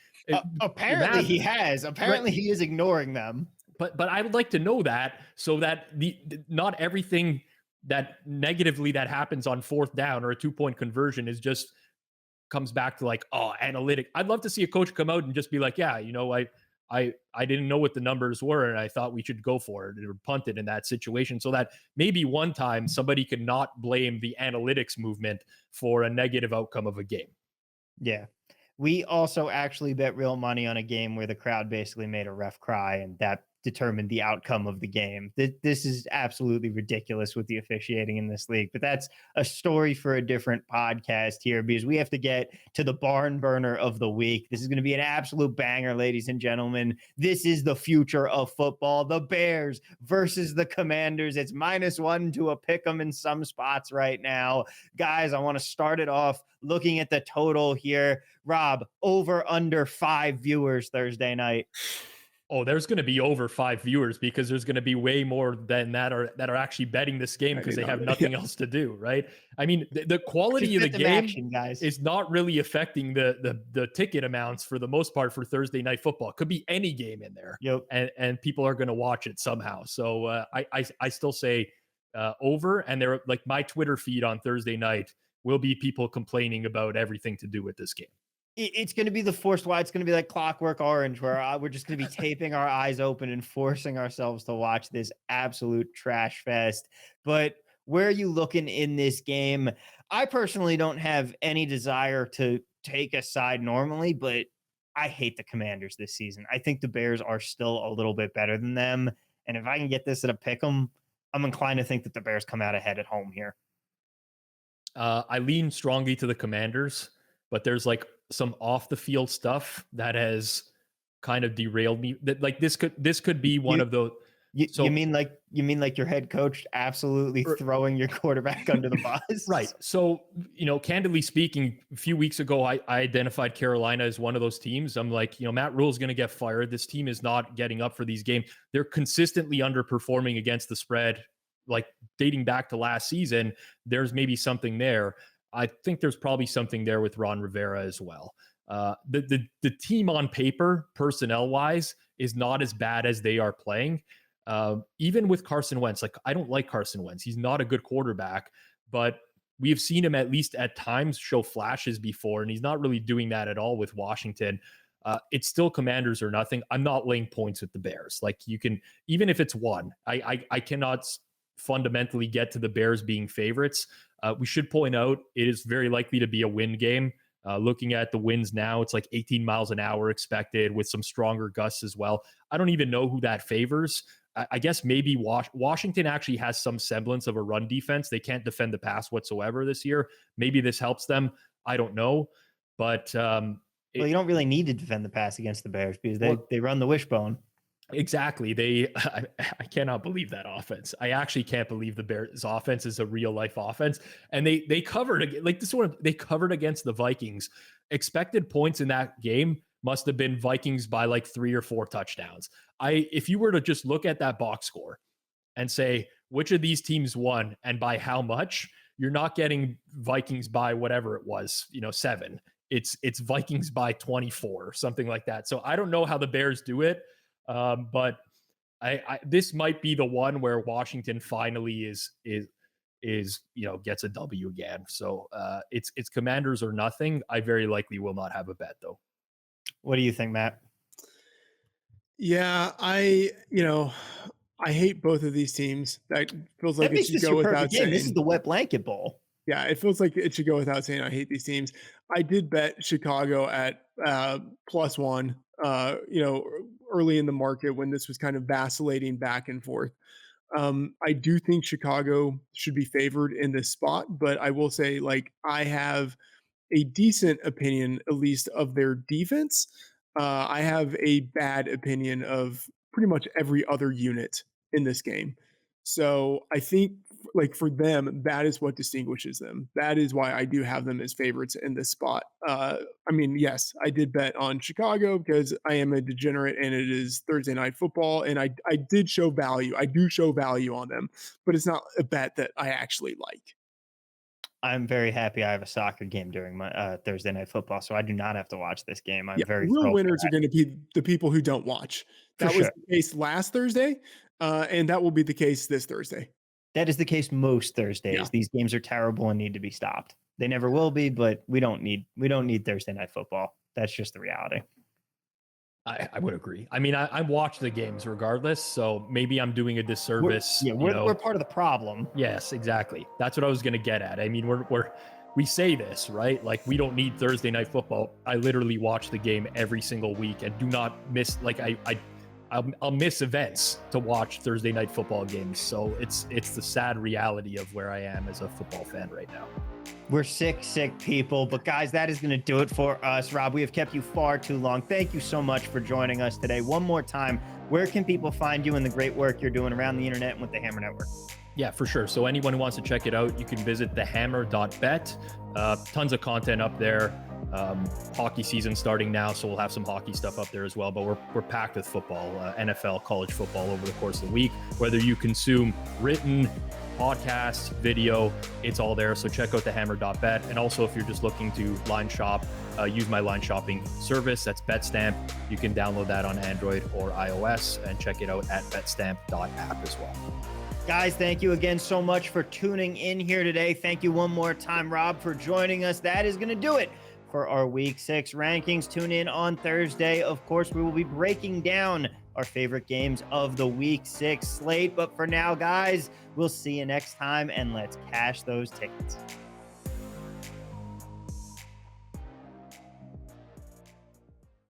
A: apparently he has. Apparently he is ignoring them.
B: But I would like to know that so that not everything that negatively that happens on fourth down or a 2-point conversion is just comes back to like, oh, analytic. I'd love to see a coach come out and just be like, yeah, I didn't know what the numbers were and I thought we should go for it or punt it in that situation so that maybe one time somebody could not blame the analytics movement for a negative outcome of a game.
A: Yeah. We also actually bet real money on a game where the crowd basically made a ref cry and that determined the outcome of the game. This is absolutely ridiculous with the officiating in this league, but that's a story for a different podcast here because we have to get to the barn burner of the week. This is going to be an absolute banger, ladies and gentlemen. This is the future of football. The Bears versus the Commanders. It's -1 to a pick 'em in some spots right now. Guys, I want to start it off looking at the total here. Rob, over under 5 viewers Thursday night.
B: Oh, there's going to be over 5 viewers because there's going to be way more than that are actually betting this game because they have nothing else to do, right? I mean, the quality of the game is not really affecting the ticket amounts for the most part for Thursday night football. It could be any game in there, and people are going to watch it somehow. So I still say over, and they're like my Twitter feed on Thursday night will be people complaining about everything to do with this game.
A: It's going to be the forced wide. It's going to be like Clockwork Orange, where we're just going to be taping our eyes open and forcing ourselves to watch this absolute trash fest. But where are you looking in this game? I personally don't have any desire to take a side normally, but I hate the Commanders this season. I think the Bears are still a little bit better than them. And if I can get this at a pick 'em, I'm inclined to think that the Bears come out ahead at home here.
B: I lean strongly to the Commanders, but there's like some off the field stuff that has kind of derailed me. That like this could be one of those.
A: You mean like your head coach absolutely throwing your quarterback under the bus?
B: Right. So, candidly speaking, a few weeks ago, I identified Carolina as one of those teams. I'm like, Matt Rule's going to get fired. This team is not getting up for these games. They're consistently underperforming against the spread, like dating back to last season. There's maybe something there. I think there's probably something there with Ron Rivera as well. The team on paper, personnel wise, is not as bad as they are playing. Even with Carson Wentz, like I don't like Carson Wentz. He's not a good quarterback, but we've seen him at least at times show flashes before, and he's not really doing that at all with Washington. It's still Commanders or nothing. I'm not laying points with the Bears. Like you can, even if it's one, I cannot fundamentally get to the Bears being favorites. We should point out it is very likely to be a win game. Looking at the winds now, it's like 18 miles an hour expected with some stronger gusts as well. I don't even know who that favors. I guess maybe Washington actually has some semblance of a run defense. They can't defend the pass whatsoever this year. Maybe this helps them. I don't know. But
A: well, you don't really need to defend the pass against the Bears because they run the wishbone.
B: Exactly. I cannot believe that offense. I actually can't believe the Bears offense is a real life offense. And they covered like this one. They covered against the Vikings. Expected points in that game must have been Vikings by like 3 or 4 touchdowns. If you were to just look at that box score and say which of these teams won and by how much, you're not getting Vikings by whatever it was, 7. It's Vikings by 24 or something like that. So I don't know how the Bears do it. But this might be the one where Washington finally is gets a W again. So it's Commanders or nothing. I very likely will not have a bet though.
A: What do you think, Matt?
C: Yeah, I hate both of these teams. That feels like it should go without saying.
A: This is the wet blanket bowl.
C: Yeah, it feels like it should go without saying. I hate these teams. I did bet Chicago at +1. Early in the market when this was kind of vacillating back and forth. I do think Chicago should be favored in this spot, but I will say, like, I have a decent opinion, at least, of their defense. I have a bad opinion of pretty much every other unit in this game. So I think, like, for them, that is what distinguishes them. That is why I do have them as favorites in this spot. Yes, I did bet on Chicago because I am a degenerate and it is Thursday Night Football, and I did show value. I do show value on them, but it's not a bet that I actually like.
A: I'm very happy I have a soccer game during my Thursday Night Football, so I do not have to watch this game. Very
C: real winners are going to be the people who don't watch. That was the case last Thursday, and that will be the case this Thursday.
A: That is the case most Thursdays. Yeah. These games are terrible and need to be stopped. They never will be, but we don't need Thursday Night Football. That's just the reality.
B: I would agree. I mean, I watch the games regardless, so maybe I'm doing a disservice.
A: We're part of the problem.
B: Yes, exactly. That's what I was going to get at. I mean, we say this, right? Like, we don't need Thursday Night Football. I literally watch the game every single week and do not miss. Like, I'll miss events to watch Thursday Night Football games. So it's the sad reality of where I am as a football fan right now.
A: We're sick people. But guys, that is going to do it for us. Rob, we have kept you far too long. Thank you so much for joining us today. One more time, where can people find you and the great work you're doing around the internet and with the Hammer Network?
B: Yeah, for sure. So anyone who wants to check it out, you can visit thehammer.bet. Tons of content up there. Hockey season starting now, so we'll have some hockey stuff up there as well. But we're packed with football, NFL, college football over the course of the week. Whether you consume written, podcasts, video, it's all there. So check out thehammer.bet. And also, if you're just looking to line shop, use my line shopping service. That's BetStamp. You can download that on Android or iOS and check it out at betstamp.app as well.
A: Guys, thank you again so much for tuning in here today. Thank you one more time, Rob, for joining us. That is going to do it for our Week 6 rankings. Tune in on Thursday. Of course, we will be breaking down our favorite games of the Week 6 slate. But for now, guys, we'll see you next time, and let's cash those tickets.